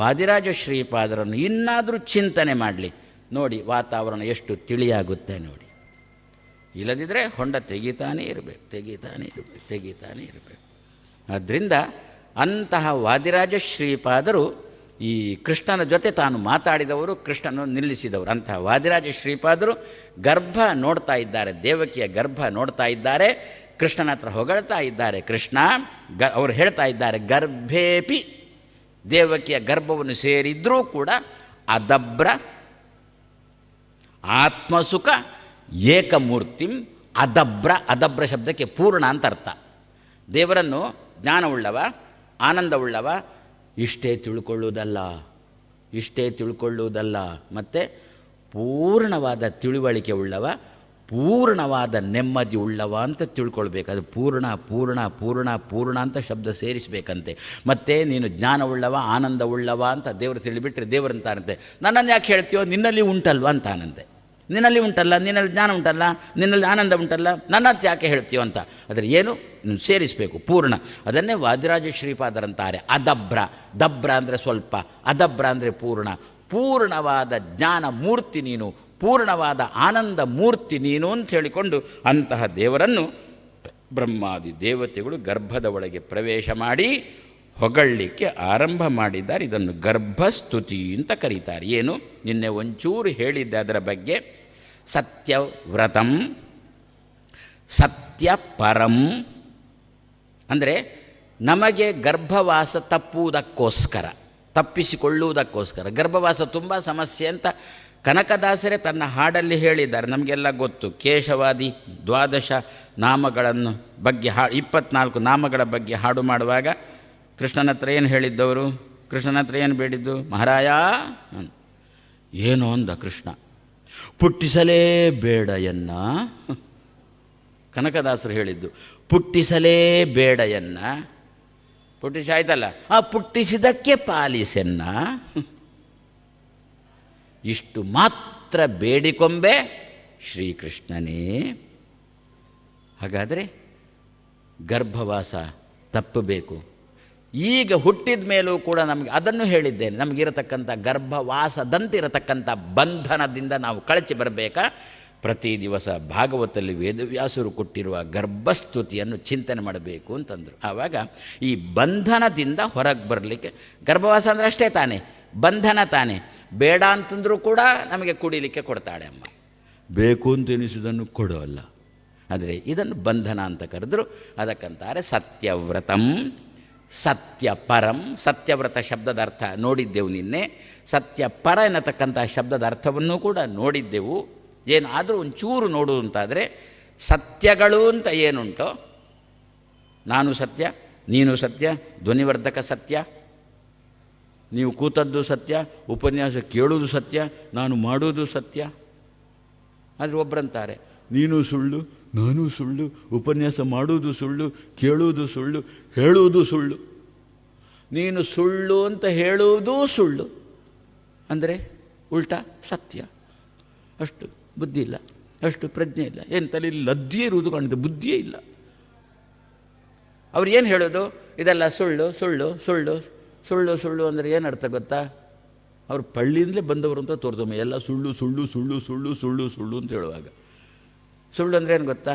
ವಾದಿರಾಜ ಶ್ರೀಪಾದರನ್ನು ಇನ್ನಾದರೂ ಚಿಂತನೆ ಮಾಡಲಿ. ನೋಡಿ ವಾತಾವರಣ ಎಷ್ಟು ತಿಳಿಯಾಗುತ್ತೆ ನೋಡಿ. ಇಲ್ಲದಿದ್ದರೆ ಹೊಂಡ ತೆಗಿತಾನೇ ಇರಬೇಕು. ಆದ್ದರಿಂದ ಅಂತಹ ವಾದಿರಾಜ ಶ್ರೀಪಾದರು ಈ ಕೃಷ್ಣನ ಜೊತೆ ತಾನು ಮಾತಾಡಿದವರು, ಕೃಷ್ಣನನ್ನು ನಿಲ್ಲಿಸಿದವರು. ಅಂತಹ ವಾದಿರಾಜ ಶ್ರೀಪಾದರು ಗರ್ಭ ನೋಡ್ತಾ ಇದ್ದಾರೆ, ದೇವಕಿಯ ಗರ್ಭ ನೋಡ್ತಾ ಇದ್ದಾರೆ, ಕೃಷ್ಣನ ಹತ್ರ ಹೊಗಳ್ತಾ ಇದ್ದಾರೆ. ಕೃಷ್ಣ ಅವರು ಹೇಳ್ತಾ ಇದ್ದಾರೆ, ಗರ್ಭೇಪಿ, ದೇವಕಿಯ ಗರ್ಭವನ್ನು ಸೇರಿದ್ರೂ ಕೂಡ ಅದಬ್ರ ಆತ್ಮಸುಖ ಏಕಮೂರ್ತಿಂ ಅದಬ್ರ ಶಬ್ದಕ್ಕೆ ಪೂರ್ಣ ಅಂತ ಅರ್ಥ. ದೇವರನ್ನು ಜ್ಞಾನವುಳ್ಳವ, ಆನಂದವುಳ್ಳವ, ಇಷ್ಟೇ ತಿಳ್ಕೊಳ್ಳುವುದಲ್ಲ, ಮತ್ತು ಪೂರ್ಣವಾದ ತಿಳುವಳಿಕೆ ಉಳ್ಳವ, ಪೂರ್ಣವಾದ ನೆಮ್ಮದಿ ಉಳ್ಳವ ಅಂತ ತಿಳ್ಕೊಳ್ಬೇಕು. ಅದು ಪೂರ್ಣ ಅಂತ ಶಬ್ದ ಸೇರಿಸಬೇಕಂತೆ. ಮತ್ತು ನೀನು ಜ್ಞಾನವುಳ್ಳವ, ಆನಂದವುಳ್ಳವ ಅಂತ ದೇವರು ತಿಳಿಬಿಟ್ರೆ ದೇವರಂತಾರಂತೆ, ನನ್ನನ್ನು ಯಾಕೆ ಹೇಳ್ತೀಯೋ, ನಿನ್ನಲ್ಲಿ ಉಂಟಲ್ವ ಅಂತಾನಂತೆ. ನಿನ್ನಲ್ಲಿ ಉಂಟಲ್ಲ, ನಿನ್ನಲ್ಲಿ ಜ್ಞಾನ ಉಂಟಲ್ಲ, ನಿನ್ನಲ್ಲಿ ಆನಂದ ಉಂಟಲ್ಲ, ನನ್ನ ಯಾಕೆ ಹೇಳ್ತೀಯೋ ಅಂತ. ಅದರ ಏನು ಸೇರಿಸಬೇಕು, ಪೂರ್ಣ. ಅದನ್ನೇ ವಾದಿರಾಜ ಶ್ರೀಪಾದರಂತಾರೆ ದಬ್ರ ಅಂದರೆ ಸ್ವಲ್ಪ, ಅದಬ್ರ ಅಂದರೆ ಪೂರ್ಣವಾದ ಜ್ಞಾನ ಮೂರ್ತಿ ನೀನು, ಪೂರ್ಣವಾದ ಆನಂದ ಮೂರ್ತಿ ನೀನು ಅಂತ ಹೇಳಿಕೊಂಡು ಅಂತಹ ದೇವರನ್ನು ಬ್ರಹ್ಮಾದಿ ದೇವತೆಗಳು ಗರ್ಭದ ಒಳಗೆ ಪ್ರವೇಶ ಮಾಡಿ ಹೊಗಳಲಿಕ್ಕೆ ಆರಂಭ ಮಾಡಿದ್ದಾರೆ. ಇದನ್ನು ಗರ್ಭಸ್ತುತಿ ಅಂತ ಕರೀತಾರೆ. ಏನು ನಿನ್ನೆ ಒಂಚೂರು ಹೇಳಿದ್ದೆ ಅದರ ಬಗ್ಗೆ. ಸತ್ಯವ್ರತಂ, ಸತ್ಯಪರಂ ಅಂದರೆ ನಮಗೆ ಗರ್ಭವಾಸ ತಪ್ಪಿಸಿಕೊಳ್ಳುವುದಕ್ಕೋಸ್ಕರ. ಗರ್ಭವಾಸ ತುಂಬ ಸಮಸ್ಯೆ ಅಂತ ಕನಕದಾಸರೇ ತನ್ನ ಹಾಡಲ್ಲಿ ಹೇಳಿದ್ದಾರೆ. ನಮಗೆಲ್ಲ ಗೊತ್ತು. ಕೇಶವಾದಿ 12 ನಾಮಗಳನ್ನು ಬಗ್ಗೆ 24 ನಾಮಗಳ ಬಗ್ಗೆ ಹಾಡು ಮಾಡುವಾಗ ಕೃಷ್ಣನ ಹತ್ರ ಏನು ಹೇಳಿದ್ದವರು? ಕೃಷ್ಣನ ಹತ್ರ ಏನು ಬೇಡಿದ್ದು? ಮಹಾರಾಯ ಏನು ಅಂದ ಕೃಷ್ಣ? ಪುಟ್ಟಿಸಲೇಬೇಡ ಎನ್ನ. ಕನಕದಾಸರು ಹೇಳಿದ್ದು ಪುಟ್ಟಿಸಲೇಬೇಡ ಎನ್ನ. ಪುಟ್ಟಿಸಿ ಆಯ್ತಲ್ಲ, ಪುಟ್ಟಿಸಿದಕ್ಕೆ ಪಾಲಿಸೆನ್ನ. ಇಷ್ಟು ಮಾತ್ರ ಬೇಡಿಕೊಂಬೆ ಶ್ರೀಕೃಷ್ಣನೇ. ಹಾಗಾದರೆ ಗರ್ಭವಾಸ ತಪ್ಪಬೇಕು. ಈಗ ಹುಟ್ಟಿದ ಮೇಲೂ ಕೂಡ ನಮಗೆ ಅದನ್ನು ಹೇಳಿದ್ದೇನೆ, ನಮಗಿರತಕ್ಕಂಥ ಗರ್ಭವಾಸದಂತಿರತಕ್ಕಂಥ ಬಂಧನದಿಂದ ನಾವು ಕಳಚಿ ಬರಬೇಕಾ? ಪ್ರತಿ ದಿವಸ ಭಾಗವತದಲ್ಲಿ ವೇದವ್ಯಾಸರು ಕೊಟ್ಟಿರುವ ಗರ್ಭಸ್ತುತಿಯನ್ನು ಚಿಂತನೆ ಮಾಡಬೇಕು ಅಂತಂದರು. ಆವಾಗ ಈ ಬಂಧನದಿಂದ ಹೊರಗೆ ಬರಲಿಕ್ಕೆ, ಗರ್ಭವಾಸ ಅಂದರೆ ಅಷ್ಟೇ ತಾನೇ, ಬಂಧನ ತಾನೇ. ಬೇಡ ಅಂತಂದರೂ ಕೂಡ ನಮಗೆ ಕುಡಿಲಿಕ್ಕೆ ಕೊಡ್ತಾಳೆ ಅಮ್ಮ, ಬೇಕು ಅಂತ ಎನಿಸಿದನ್ನು ಕೊಡೋಲ್ಲ. ಆದರೆ ಇದನ್ನು ಬಂಧನ ಅಂತ ಕರೆದ್ರು. ಅದಕ್ಕಂತಾರೆ ಸತ್ಯವ್ರತಂ, ಸತ್ಯಪರಂ. ಸತ್ಯವ್ರತ ಶಬ್ದದ ಅರ್ಥ ನೋಡಿದ್ದೆವು ನಿನ್ನೆ. ಸತ್ಯಪರ ಎನ್ನತಕ್ಕಂಥ ಶಬ್ದದ ಅರ್ಥವನ್ನು ಕೂಡ ನೋಡಿದ್ದೆವು. ಏನಾದರೂ ಒಂಚೂರು ನೋಡುವುದು ಅಂತಾದರೆ, ಸತ್ಯಗಳು ಅಂತ ಏನುಂಟೋ, ನಾನು ಸತ್ಯ, ನೀನು ಸತ್ಯ, ಧ್ವನಿವರ್ಧಕ ಸತ್ಯ, ನೀವು ಕೂತದ್ದು ಸತ್ಯ, ಉಪನ್ಯಾಸ ಕೇಳುವುದು ಸತ್ಯ, ನಾನು ಮಾಡುವುದು ಸತ್ಯ. ಆದರೆ ಒಬ್ಬರಂತಾರೆ ನೀನು ಸುಳ್ಳು, ನಾನು ಸುಳ್ಳು, ಉಪನ್ಯಾಸ ಮಾಡುವುದು ಸುಳ್ಳು, ಕೇಳುವುದು ಸುಳ್ಳು, ಹೇಳುವುದು ಸುಳ್ಳು. ನೀನು ಸುಳ್ಳು ಅಂತ ಹೇಳುವುದೂ ಸುಳ್ಳು ಅಂದರೆ ಉಲ್ಟಾ ಸತ್ಯ. ಅಷ್ಟು ಬುದ್ಧಿ ಇಲ್ಲ, ಅಷ್ಟು ಪ್ರಜ್ಞೆ ಇಲ್ಲ, ಏನು ತಲೆಯಲ್ಲಿ ಲದ್ದಿಯೇ ಇರುವುದು ಕಾಣಿದೆ, ಬುದ್ಧಿಯೇ ಇಲ್ಲ. ಅವ್ರು ಏನು ಹೇಳೋದು? ಇದೆಲ್ಲ ಸುಳ್ಳು ಸುಳ್ಳು ಸುಳ್ಳು ಸುಳ್ಳು ಸುಳ್ಳು ಅಂದರೆ ಏನು ಅರ್ಥ ಗೊತ್ತಾ? ಅವ್ರು ಪಳ್ಳಿಯಿಂದಲೇ ಬಂದವರು ಅಂತ ತೋರ್ತಮ್ಮ. ಎಲ್ಲ ಸುಳ್ಳು ಸುಳ್ಳು ಸುಳ್ಳು ಸುಳ್ಳು ಸುಳ್ಳು ಸುಳ್ಳು ಅಂತ ಹೇಳುವಾಗ ಸುಳ್ಳು ಅಂದರೆ ಏನು ಗೊತ್ತಾ?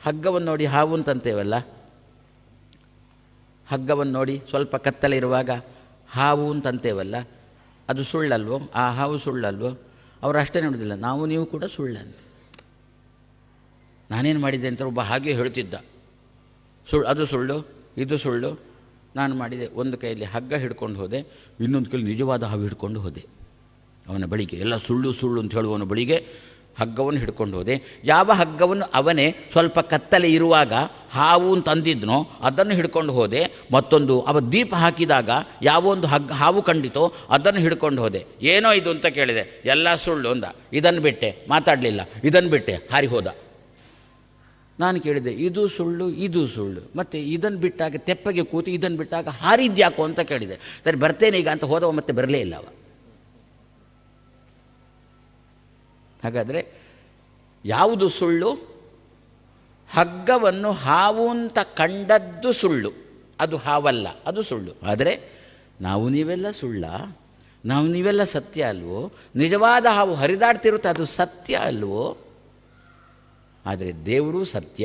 ಹಗ್ಗವನ್ನು ನೋಡಿ ಹಾವು ಅಂತಂತೇವಲ್ಲ, ಹಗ್ಗವನ್ನು ನೋಡಿ ಸ್ವಲ್ಪ ಕತ್ತಲೆ ಇರುವಾಗ ಹಾವು ಅಂತಂತೇವಲ್ಲ, ಅದು ಸುಳ್ಳಲ್ವೋ? ಆ ಹಾವು ಸುಳ್ಳಲ್ವೋ? ಅವರು ಅಷ್ಟೇ ನೋಡೋದಿಲ್ಲ, ನಾವು ನೀವು ಕೂಡ ಸುಳ್ಳಂತ. ನಾನೇನು ಮಾಡಿದ್ದೆ ಅಂತ ಒಬ್ಬ ಹಾಗೆ ಹೇಳ್ತಿದ್ದ. ಅದು ಸುಳ್ಳು, ಇದು ಸುಳ್ಳು. ನಾನು ಮಾಡಿದೆ, ಒಂದು ಕೈಯಲ್ಲಿ ಹಗ್ಗ ಹಿಡ್ಕೊಂಡು ಹೋದೆ, ಇನ್ನೊಂದು ಕೈಯಲ್ಲಿ ನಿಜವಾದ ಹಾವು ಹಿಡ್ಕೊಂಡು ಹೋದೆ. ಅವನ ಬಳಿಗೆ ಎಲ್ಲ ಸುಳ್ಳು ಸುಳ್ಳು ಅಂತ ಹೇಳುವವನ ಬಳಿಗೆ ಹಗ್ಗವನ್ನು ಹಿಡ್ಕೊಂಡು ಹೋದೆ. ಯಾವ ಹಗ್ಗವನ್ನು ಅವನೇ ಸ್ವಲ್ಪ ಕತ್ತಲೆ ಇರುವಾಗ ಹಾವು ಅಂತ ಅಂದಿದ್ನೋ ಅದನ್ನು ಹಿಡ್ಕೊಂಡು ಹೋದೆ. ಮತ್ತೊಂದು ಅವ ದೀಪ ಹಾಕಿದಾಗ ಯಾವೊಂದು ಹಾವು ಕಂಡಿತೋ ಅದನ್ನು ಹಿಡ್ಕೊಂಡು ಹೋದೆ. ಏನೋ ಇದು ಅಂತ ಕೇಳಿದೆ, ಎಲ್ಲ ಸುಳ್ಳು ಅಂದ. ಇದನ್ನು ಬಿಟ್ಟೆ, ಮಾತಾಡಲಿಲ್ಲ. ಇದನ್ನು ಬಿಟ್ಟೆ, ಹಾರಿ ಹೋದ. ನಾನು ಕೇಳಿದೆ, ಇದು ಸುಳ್ಳು, ಇದು ಸುಳ್ಳು, ಮತ್ತು ಇದನ್ನು ಬಿಟ್ಟಾಗ ತೆಪ್ಪಗೆ ಕೂತು ಇದನ್ನು ಬಿಟ್ಟಾಗ ಹಾರಿದ್ಯಾಕೋ ಅಂತ ಕೇಳಿದೆ. ಸರಿ ಬರ್ತೇನೆ ಈಗ ಅಂತ ಹೋದವ ಮತ್ತೆ ಬರಲೇ ಇಲ್ಲ ಅವ. ಹಾಗಾದರೆ ಯಾವುದು ಸುಳ್ಳು? ಹಗ್ಗವನ್ನು ಹಾವು ಅಂತ ಕಂಡದ್ದು ಸುಳ್ಳು, ಅದು ಹಾವಲ್ಲ, ಅದು ಸುಳ್ಳು. ಆದರೆ ನಾವು ನೀವೆಲ್ಲ ಸುಳ್ಳ? ನಾವು ನೀವೆಲ್ಲ ಸತ್ಯ ಅಲ್ವೋ? ನಿಜವಾದ ಹಾವು ಹರಿದಾಡ್ತಿರುತ್ತೆ, ಅದು ಸತ್ಯ ಅಲ್ವೋ? ಆದರೆ ದೇವರು ಸತ್ಯ,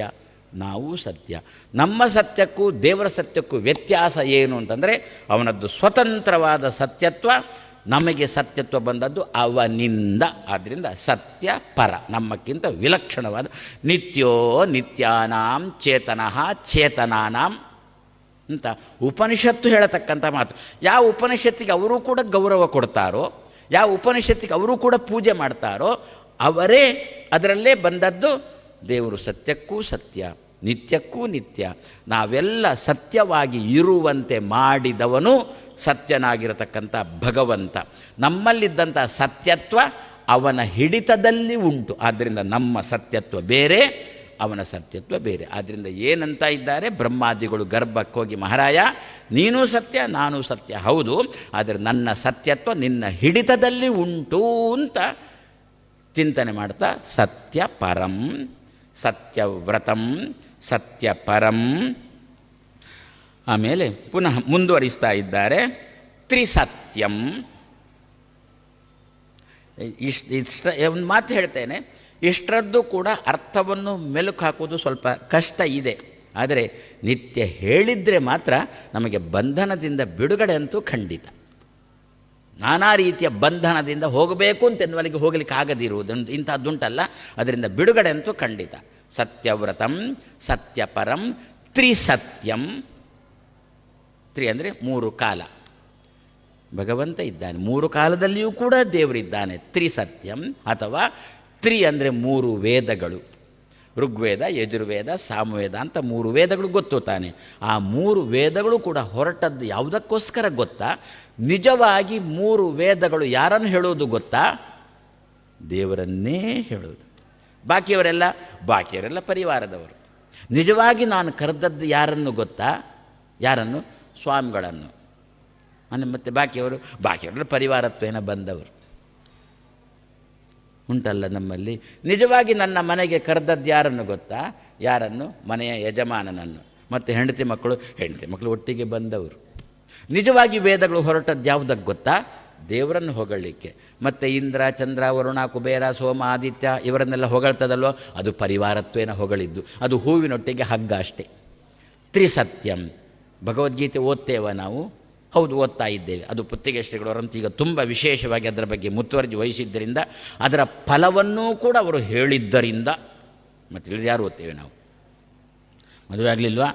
ನಾವು ಸತ್ಯ. ನಮ್ಮ ಸತ್ಯಕ್ಕೂ ದೇವರ ಸತ್ಯಕ್ಕೂ ವ್ಯತ್ಯಾಸ ಏನು ಅಂತಂದರೆ, ಅವನದ್ದು ಸ್ವತಂತ್ರವಾದ ಸತ್ಯತ್ವ, ನಮಗೆ ಸತ್ಯತ್ವ ಬಂದದ್ದು ಅವನಿಂದ. ಆದ್ದರಿಂದ ಸತ್ಯ ಪರ, ನಮ್ಮಕ್ಕಿಂತ ವಿಲಕ್ಷಣವಾದ. ನಿತ್ಯೋ ನಿತ್ಯಾನಾಂ ಚೇತನಃ ಚೇತನಾನಾಂ ಅಂತ ಉಪನಿಷತ್ತು ಹೇಳತಕ್ಕಂಥ ಮಾತು. ಯಾವ ಉಪನಿಷತ್ತಿಗೆ ಅವರು ಕೂಡ ಗೌರವ ಕೊಡ್ತಾರೋ, ಯಾವ ಉಪನಿಷತ್ತಿಗೆ ಅವರು ಕೂಡ ಪೂಜೆ ಮಾಡ್ತಾರೋ, ಅವರೇ ಅದರಲ್ಲೇ ಬಂದದ್ದು. ದೇವರು ಸತ್ಯಕ್ಕೂ ಸತ್ಯ, ನಿತ್ಯಕ್ಕೂ ನಿತ್ಯ. ನಾವೆಲ್ಲ ಸತ್ಯವಾಗಿ ಇರುವಂತೆ ಮಾಡಿದವನು ಸತ್ಯನಾಗಿರತಕ್ಕಂಥ ಭಗವಂತ. ನಮ್ಮಲ್ಲಿದ್ದಂಥ ಸತ್ಯತ್ವ ಅವನ ಹಿಡಿತದಲ್ಲಿ ಉಂಟು. ಆದ್ದರಿಂದ ನಮ್ಮ ಸತ್ಯತ್ವ ಬೇರೆ, ಅವನ ಸತ್ಯತ್ವ ಬೇರೆ. ಆದ್ದರಿಂದ ಏನಂತ ಇದ್ದಾರೆ ಬ್ರಹ್ಮಾದಿಗಳು ಗರ್ಭಕ್ಕೆ ಹೋಗಿ, ಮಹಾರಾಯ ನೀನು ಸತ್ಯ, ನಾನು ಸತ್ಯ, ಹೌದು, ಆದರೆ ನನ್ನ ಸತ್ಯತ್ವ ನಿನ್ನ ಹಿಡಿತದಲ್ಲಿ ಉಂಟು ಅಂತ ಚಿಂತನೆ ಮಾಡ್ತಾ ಸತ್ಯ ಪರಂ, ಸತ್ಯವ್ರತಂ, ಸತ್ಯಪರಂ. ಆಮೇಲೆ ಪುನಃ ಮುಂದುವರಿಸ್ತಾ ಇದ್ದಾರೆ. ತ್ರಿಸತ್ಯಂ. ಒಂದು ಮಾತು ಹೇಳ್ತೇನೆ, ಇಷ್ಟರದ್ದು ಕೂಡ ಅರ್ಥವನ್ನು ಮೆಲುಕು ಹಾಕೋದು ಸ್ವಲ್ಪ ಕಷ್ಟ ಇದೆ. ಆದರೆ ನಿತ್ಯ ಹೇಳಿದರೆ ಮಾತ್ರ ನಮಗೆ ಬಂಧನದಿಂದ ಬಿಡುಗಡೆ ಅಂತೂ ಖಂಡಿತ. ನಾನಾ ರೀತಿಯ ಬಂಧನದಿಂದ ಹೋಗಬೇಕು ಅಂತೆನ್ನುವಲ್ಲಿಗೆ ಹೋಗಲಿಕ್ಕೆ ಆಗದಿರುವುದೊಂದು ಇಂಥದ್ದುಂಟಲ್ಲ, ಅದರಿಂದ ಬಿಡುಗಡೆ ಅಂತೂ ಖಂಡಿತ. ಸತ್ಯವ್ರತಂ ಸತ್ಯಪರಂ ತ್ರಿಸತ್ಯಂ. ಅಂದರೆ 3 ಕಾಲ ಭಗವಂತ ಇದ್ದಾನೆ, 3 ಕಾಲದಲ್ಲಿಯೂ ಕೂಡ ದೇವರಿದ್ದಾನೆ. ತ್ರಿಸತ್ಯಂ ಅಥವಾ ಅಂದರೆ 3 ವೇದಗಳು, ಋಗ್ವೇದ, ಯಜುರ್ವೇದ, ಸಾಮವೇದ ಅಂತ 3 ವೇದಗಳು ಗೊತ್ತು ತಾನೆ. ಆ 3 ವೇದಗಳು ಕೂಡ ಹೊರಟದ್ದು ಯಾವುದಕ್ಕೋಸ್ಕರ ಗೊತ್ತಾ? ನಿಜವಾಗಿ 3 ವೇದಗಳು ಯಾರನ್ನು ಹೇಳೋದು ಗೊತ್ತಾ? ದೇವರನ್ನೇ ಹೇಳೋದು. ಬಾಕಿಯವರೆಲ್ಲ ಪರಿವಾರದವರು. ನಿಜವಾಗಿ ನಾನು ಕರೆದದ್ದು ಯಾರನ್ನು ಗೊತ್ತಾ? ಯಾರನ್ನು? ಸ್ವಾಮಿಗಳನ್ನು. ಮತ್ತು ಬಾಕಿಯವರೆಲ್ಲ ಪರಿವಾರತ್ವೇನ ಬಂದವರು ಉಂಟಲ್ಲ ನಮ್ಮಲ್ಲಿ. ನಿಜವಾಗಿ ನನ್ನ ಮನೆಗೆ ಕರೆದದ್ದು ಯಾರನ್ನು ಗೊತ್ತಾ? ಯಾರನ್ನು? ಮನೆಯ ಯಜಮಾನನನ್ನು. ಮತ್ತು ಹೆಂಡತಿ ಮಕ್ಕಳು ಒಟ್ಟಿಗೆ ಬಂದವರು. ನಿಜವಾಗಿ ವೇದಗಳು ಹೊರಟದ್ದು ಯಾವುದಕ್ಕೆ ಗೊತ್ತಾ? ದೇವರನ್ನು ಹೊಗಳಲಿಕ್ಕೆ. ಮತ್ತು ಇಂದ್ರ, ಚಂದ್ರ, ವರುಣ, ಕುಬೇರ, ಸೋಮ, ಆದಿತ್ಯ ಇವರನ್ನೆಲ್ಲ ಹೊಗಳ್ತದಲ್ವೋ, ಅದು ಪರಿವಾರತ್ವೇನ ಹೊಗಳಿದ್ದು. ಅದು ಹೂವಿನೊಟ್ಟಿಗೆ ಹಗ್ಗ ಅಷ್ಟೇ. ತ್ರಿಸತ್ಯಂ. ಭಗವದ್ಗೀತೆ ಓದ್ತೇವ ನಾವು? ಹೌದು, ಓದ್ತಾ ಇದ್ದೇವೆ. ಅದು ಪುತ್ತಿಗೆ ಶ್ರೀಗಳವರಂತೂ ಈಗ ತುಂಬ ವಿಶೇಷವಾಗಿ ಅದರ ಬಗ್ಗೆ ಮುತುವರ್ಜಿ ವಹಿಸಿದ್ದರಿಂದ, ಅದರ ಫಲವನ್ನೂ ಕೂಡ ಅವರು ಹೇಳಿದ್ದರಿಂದ ಮತ್ತು ತಿಳಿದು ಯಾರು ಓದ್ತೇವೆ ನಾವು? ಮದುವೆ ಆಗಲಿಲ್ವಾ?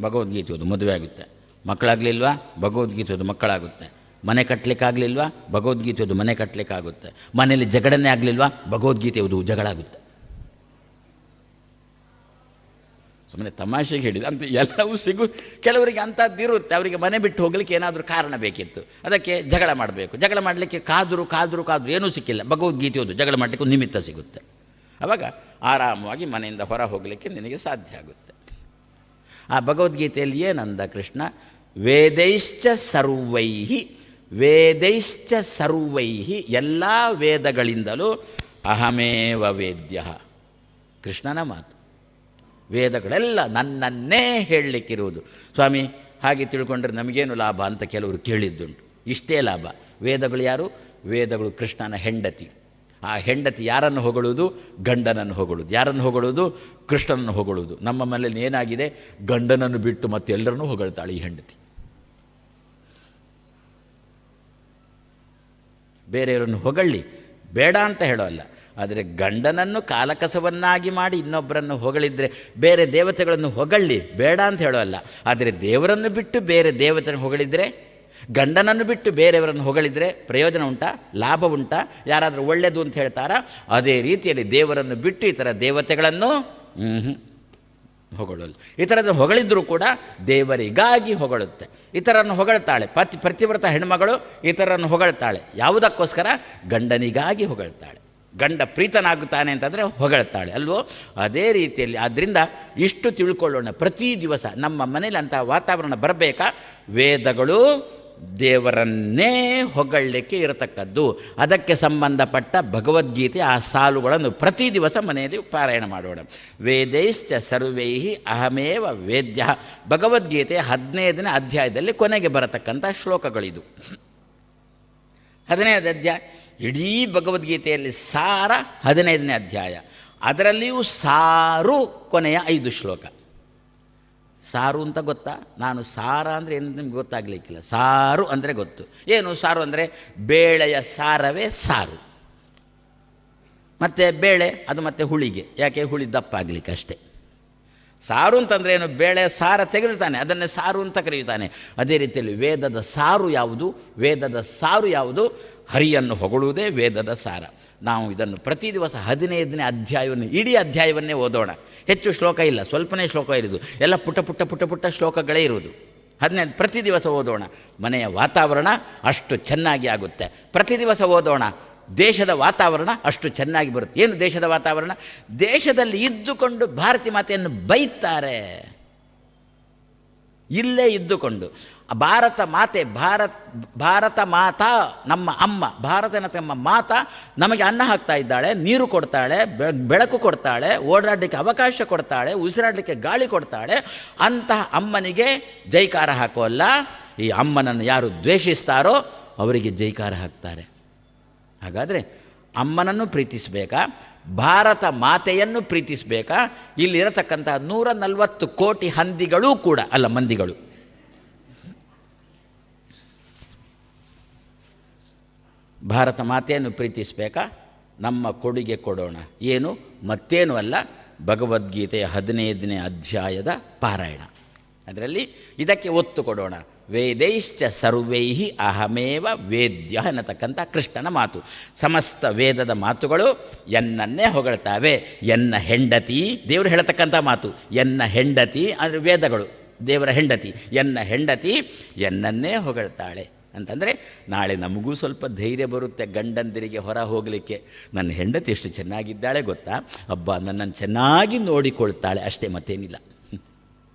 ಭಗವದ್ಗೀತೆ ಓದು ಮದುವೆ ಆಗುತ್ತೆ. ಮಕ್ಕಳಾಗಲಿಲ್ವಾ? ಭಗವದ್ಗೀತೆ ಓದು ಮಕ್ಕಳಾಗುತ್ತೆ. ಮನೆ ಕಟ್ಟಲಿಕ್ಕಾಗಲಿಲ್ವಾ? ಭಗವದ್ಗೀತೆ ಓದು ಮನೆ ಕಟ್ಟಲಿಕ್ಕಾಗುತ್ತೆ. ಮನೆಯಲ್ಲಿ ಜಗಳನೇ ಆಗಲಿಲ್ವಾ? ಭಗವದ್ಗೀತೆ ಓದು ಜಗಳ ಆಗುತ್ತೆ. ಸುಮ್ಮನೆ ತಮಾಷೆಗೆ ಹೇಳಿದ ಅಂತ ಎಲ್ಲವೂ ಕೆಲವರಿಗೆ ಅಂಥದ್ದಿರುತ್ತೆ. ಅವರಿಗೆ ಮನೆ ಬಿಟ್ಟು ಹೋಗಲಿಕ್ಕೆ ಏನಾದರೂ ಕಾರಣ ಬೇಕಿತ್ತು, ಅದಕ್ಕೆ ಜಗಳ ಮಾಡಬೇಕು. ಜಗಳ ಮಾಡಲಿಕ್ಕೆ ಕಾದರು ಏನೂ ಸಿಕ್ಕಿಲ್ಲ. ಭಗವದ್ಗೀತೆ ಓದು ಜಗಳ ಮಾಡಲಿಕ್ಕೆ ಒಂದು ನಿಮಿತ್ತ ಸಿಗುತ್ತೆ. ಆವಾಗ ಆರಾಮವಾಗಿ ಮನೆಯಿಂದ ಹೊರ ಹೋಗಲಿಕ್ಕೆ ನಿನಗೆ ಸಾಧ್ಯ ಆಗುತ್ತೆ. ಆ ಭಗವದ್ಗೀತೆಯಲ್ಲಿ ಏನಂದ ಕೃಷ್ಣ? ವೇದೈಶ್ಚ ಸರ್ವೈಹಿ ಎಲ್ಲ ವೇದಗಳಿಂದಲೂ ಅಹಮೇವ ವೇದ್ಯ. ಕೃಷ್ಣನ ಮಾತು. ವೇದಗಳೆಲ್ಲ ನನ್ನನ್ನೇ ಹೇಳಲಿಕ್ಕಿರುವುದು. ಸ್ವಾಮಿ ಹಾಗೆ ತಿಳ್ಕೊಂಡ್ರೆ ನಮಗೇನು ಲಾಭ ಅಂತ ಕೆಲವರು ಕೇಳಿದ್ದುಂಟು. ಇಷ್ಟೇ ಲಾಭ. ವೇದಗಳು ಯಾರು? ವೇದಗಳು ಕೃಷ್ಣನ ಹೆಂಡತಿ. ಆ ಹೆಂಡತಿ ಯಾರನ್ನು ಹೊಗಳುವುದು? ಗಂಡನನ್ನು ಹೊಗಳುವುದು. ಯಾರನ್ನು ಹೊಗಳುವುದು? ಕೃಷ್ಣನನ್ನು ಹೊಗಳುವುದು. ನಮ್ಮ ಮನೆಯಲ್ಲಿ ಏನಾಗಿದೆ? ಗಂಡನನ್ನು ಬಿಟ್ಟು ಮತ್ತೆ ಎಲ್ಲರನ್ನೂ ಹೊಗಳ್ತಾಳೆ ಈ ಹೆಂಡತಿ. ಬೇರೆಯವರನ್ನು ಹೊಗಳ್ಳಿ ಬೇಡ ಅಂತ ಹೇಳೋಲ್ಲ, ಆದರೆ ಗಂಡನನ್ನು ಕಾಲಕಸವನ್ನಾಗಿ ಮಾಡಿ ಇನ್ನೊಬ್ಬರನ್ನು ಹೊಗಳಿದ್ರೆ, ಬೇರೆ ದೇವತೆಗಳನ್ನು ಹೊಗಳ್ಳಿ ಬೇಡ ಅಂತ ಹೇಳೋಲ್ಲ, ಆದರೆ ದೇವರನ್ನು ಬಿಟ್ಟು ಬೇರೆ ದೇವತೆಯನ್ನು ಹೊಗಳಿದರೆ, ಗಂಡನನ್ನು ಬಿಟ್ಟು ಬೇರೆಯವರನ್ನು ಹೊಗಳಿದರೆ ಪ್ರಯೋಜನ ಉಂಟಾ? ಲಾಭ ಉಂಟಾ? ಯಾರಾದರೂ ಒಳ್ಳೆಯದು ಅಂತ ಹೇಳ್ತಾರಾ? ಅದೇ ರೀತಿಯಲ್ಲಿ ದೇವರನ್ನು ಬಿಟ್ಟು ಇತರ ದೇವತೆಗಳನ್ನು ಹೊಗಳಲ್ಲ. ಇತರದ್ದು ಹೊಗಳಿದ್ರೂ ಕೂಡ ದೇವರಿಗಾಗಿ ಹೊಗಳುತ್ತೆ. ಇತರನ್ನು ಹೊಗಳ್ತಾಳೆ. ಪ್ರತಿವ್ರತ ಹೆಣ್ಮಗಳು ಇತರನ್ನು ಹೊಗಳ್ತಾಳೆ. ಯಾವುದಕ್ಕೋಸ್ಕರ? ಗಂಡನಿಗಾಗಿ ಹೊಗಳ್ತಾಳೆ. ಗಂಡ ಪ್ರೀತನಾಗುತ್ತಾನೆ ಅಂತಂದರೆ ಹೊಗಳ್ತಾಳೆ ಅಲ್ವೋ? ಅದೇ ರೀತಿಯಲ್ಲಿ. ಆದ್ದರಿಂದ ಇಷ್ಟು ತಿಳ್ಕೊಳ್ಳೋಣ. ಪ್ರತಿ ದಿವಸ ನಮ್ಮ ಮನೇಲಿ ಅಂಥ ವಾತಾವರಣ ಬರಬೇಕಾ? ವೇದಗಳು ದೇವರನ್ನೇ ಹೊಗಳಲಿಕ್ಕೆ ಇರತಕ್ಕದ್ದು. ಅದಕ್ಕೆ ಸಂಬಂಧಪಟ್ಟ ಭಗವದ್ಗೀತೆ ಆ ಸಾಲುಗಳನ್ನು ಪ್ರತಿ ದಿವಸ ಮನೆಯಲ್ಲಿ ಪಾರಾಯಣ ಮಾಡೋಣ. ವೇದೈಶ್ಚ ಸರ್ವೈಹಿ ಅಹಮೇವ ವೇದ್ಯ. ಭಗವದ್ಗೀತೆ 15ನೇ ಅಧ್ಯಾಯದಲ್ಲಿ ಕೊನೆಗೆ ಬರತಕ್ಕಂಥ ಶ್ಲೋಕಗಳಿದು. 15ನೇ ಅಧ್ಯಾಯ ಇಡೀ ಭಗವದ್ಗೀತೆಯಲ್ಲಿ ಸಾರ 15ನೇ ಅಧ್ಯಾಯ. ಅದರಲ್ಲಿಯೂ ಸಾರು ಕೊನೆಯ 5 ಶ್ಲೋಕ. ಸಾರು ಅಂತ ಗೊತ್ತಾ? ನಾನು ಸಾರ ಅಂದರೆ ಏನು ನಿಮ್ಗೆ ಗೊತ್ತಾಗಲಿಕ್ಕಿಲ್ಲ. ಸಾರು ಅಂದರೆ ಗೊತ್ತು. ಏನು ಸಾರು ಅಂದರೆ? ಬೇಳೆಯ ಸಾರವೇ ಸಾರು. ಮತ್ತು ಬೇಳೆ ಅದು ಮತ್ತು ಹುಳಿಗೆ. ಯಾಕೆ? ಹುಳಿ ದಪ್ಪ ಆಗಲಿಕ್ಕೆ ಅಷ್ಟೇ. ಸಾರು ಅಂತಂದರೆ ಏನು? ಬೇಳೆ ಸಾರ ತೆಗೆದುತಾನೆ, ಅದನ್ನೇ ಸಾರು ಅಂತ ಕರೆಯುತ್ತಾನೆ. ಅದೇ ರೀತಿಯಲ್ಲಿ ವೇದದ ಸಾರು ಯಾವುದು? ವೇದದ ಸಾರು ಯಾವುದು? ಹರಿಯನ್ನು ಹೊಗಳುವುದೇ ವೇದದ ಸಾರ. ನಾವು ಇದನ್ನು ಪ್ರತಿ ದಿವಸ 15ನೇ ಅಧ್ಯಾಯವನ್ನು, ಇಡೀ ಅಧ್ಯಾಯವನ್ನೇ ಓದೋಣ. ಹೆಚ್ಚು ಶ್ಲೋಕ ಇಲ್ಲ, ಸ್ವಲ್ಪನೇ ಶ್ಲೋಕ ಇರುವುದು. ಎಲ್ಲ ಪುಟ್ಟ ಶ್ಲೋಕಗಳೇ ಇರುವುದು. 15 ಪ್ರತಿ ದಿವಸ ಓದೋಣ. ಮನೆಯ ವಾತಾವರಣ ಅಷ್ಟು ಚೆನ್ನಾಗಿ ಆಗುತ್ತೆ. ಪ್ರತಿ ದಿವಸ ಓದೋಣ. ದೇಶದ ವಾತಾವರಣ ಅಷ್ಟು ಚೆನ್ನಾಗಿ ಬರುತ್ತೆ. ಏನು ದೇಶದ ವಾತಾವರಣ? ದೇಶದಲ್ಲಿ ಇದ್ದುಕೊಂಡು ಭಾರತಿ ಮಾತೆಯನ್ನು ಬೈತಾರೆ. ಇಲ್ಲೇ ಇದ್ದುಕೊಂಡು ಭಾರತ ಮಾತೆ, ಭಾರತ ಮಾತಾ, ನಮ್ಮ ಅಮ್ಮ, ಭಾರತನ ನಮ್ಮ ಮಾತಾ ನಮಗೆ ಅನ್ನ ಹಾಕ್ತಾ ಇದ್ದಾಳೆ, ನೀರು ಕೊಡ್ತಾಳೆ, ಬೆಳಕು ಕೊಡ್ತಾಳೆ, ಓಡಾಡಲಿಕ್ಕೆ ಅವಕಾಶ ಕೊಡ್ತಾಳೆ, ಉಸಿರಾಡಲಿಕ್ಕೆ ಗಾಳಿ ಕೊಡ್ತಾಳೆ. ಅಂತಹ ಅಮ್ಮನಿಗೆ ಜೈಕಾರ ಹಾಕೋಲ್ಲ. ಈ ಅಮ್ಮನನ್ನು ಯಾರು ದ್ವೇಷಿಸ್ತಾರೋ ಅವರಿಗೆ ಜೈಕಾರ ಹಾಕ್ತಾರೆ. ಹಾಗಾದರೆ ಅಮ್ಮನನ್ನು ಪ್ರೀತಿಸಬೇಕಾ, ಭಾರತ ಮಾತೆಯನ್ನು ಪ್ರೀತಿಸಬೇಕಾ, ಇಲ್ಲಿರತಕ್ಕಂಥ 140 ಕೋಟಿ ಹಂದಿಗಳೂ ಕೂಡ ಅಲ್ಲ, ಮಂದಿಗಳು ಭಾರತ ಮಾತೆಯನ್ನು ಪ್ರೀತಿಸಬೇಕಾ? ನಮ್ಮ ಕೊಡುಗೆ ಕೊಡೋಣ. ಏನು? ಮತ್ತೇನು ಅಲ್ಲ, ಭಗವದ್ಗೀತೆಯ 15ನೇ ಅಧ್ಯಾಯದ ಪಾರಾಯಣ. ಅದರಲ್ಲಿ ಇದಕ್ಕೆ ಒತ್ತು ಕೊಡೋಣ. ವೇದೈಶ್ಚ ಸರ್ವೈಹಿ ಅಹಮೇವ ವೇದ್ಯ ಅನ್ನತಕ್ಕಂಥ ಕೃಷ್ಣನ ಮಾತು. ಸಮಸ್ತ ವೇದದ ಮಾತುಗಳು ಎನ್ನನ್ನೇ ಹೊಗಳ್ತಾವೆ. ಎನ್ನ ಹೆಂಡತಿ, ದೇವರು ಹೇಳತಕ್ಕಂಥ ಮಾತು, ಎನ್ನ ಹೆಂಡತಿ ಅಂದರೆ ವೇದಗಳು ದೇವರ ಹೆಂಡತಿ, ಎನ್ನ ಹೆಂಡತಿ ಎನ್ನನ್ನೇ ಹೊಗಳ್ತಾಳೆ ಅಂತಂದರೆ ನಾಳೆ ನಮಗೂ ಸ್ವಲ್ಪ ಧೈರ್ಯ ಬರುತ್ತೆ ಗಂಡಂದಿರಿಗೆ ಹೊರ ಹೋಗಲಿಕ್ಕೆ. ನನ್ನ ಹೆಂಡತಿ ಎಷ್ಟು ಚೆನ್ನಾಗಿದ್ದಾಳೆ ಗೊತ್ತಾ, ಅಬ್ಬಾ ನನ್ನನ್ನು ಚೆನ್ನಾಗಿ ನೋಡಿಕೊಳ್ತಾಳೆ, ಅಷ್ಟೇ ಮತ್ತೇನಿಲ್ಲ.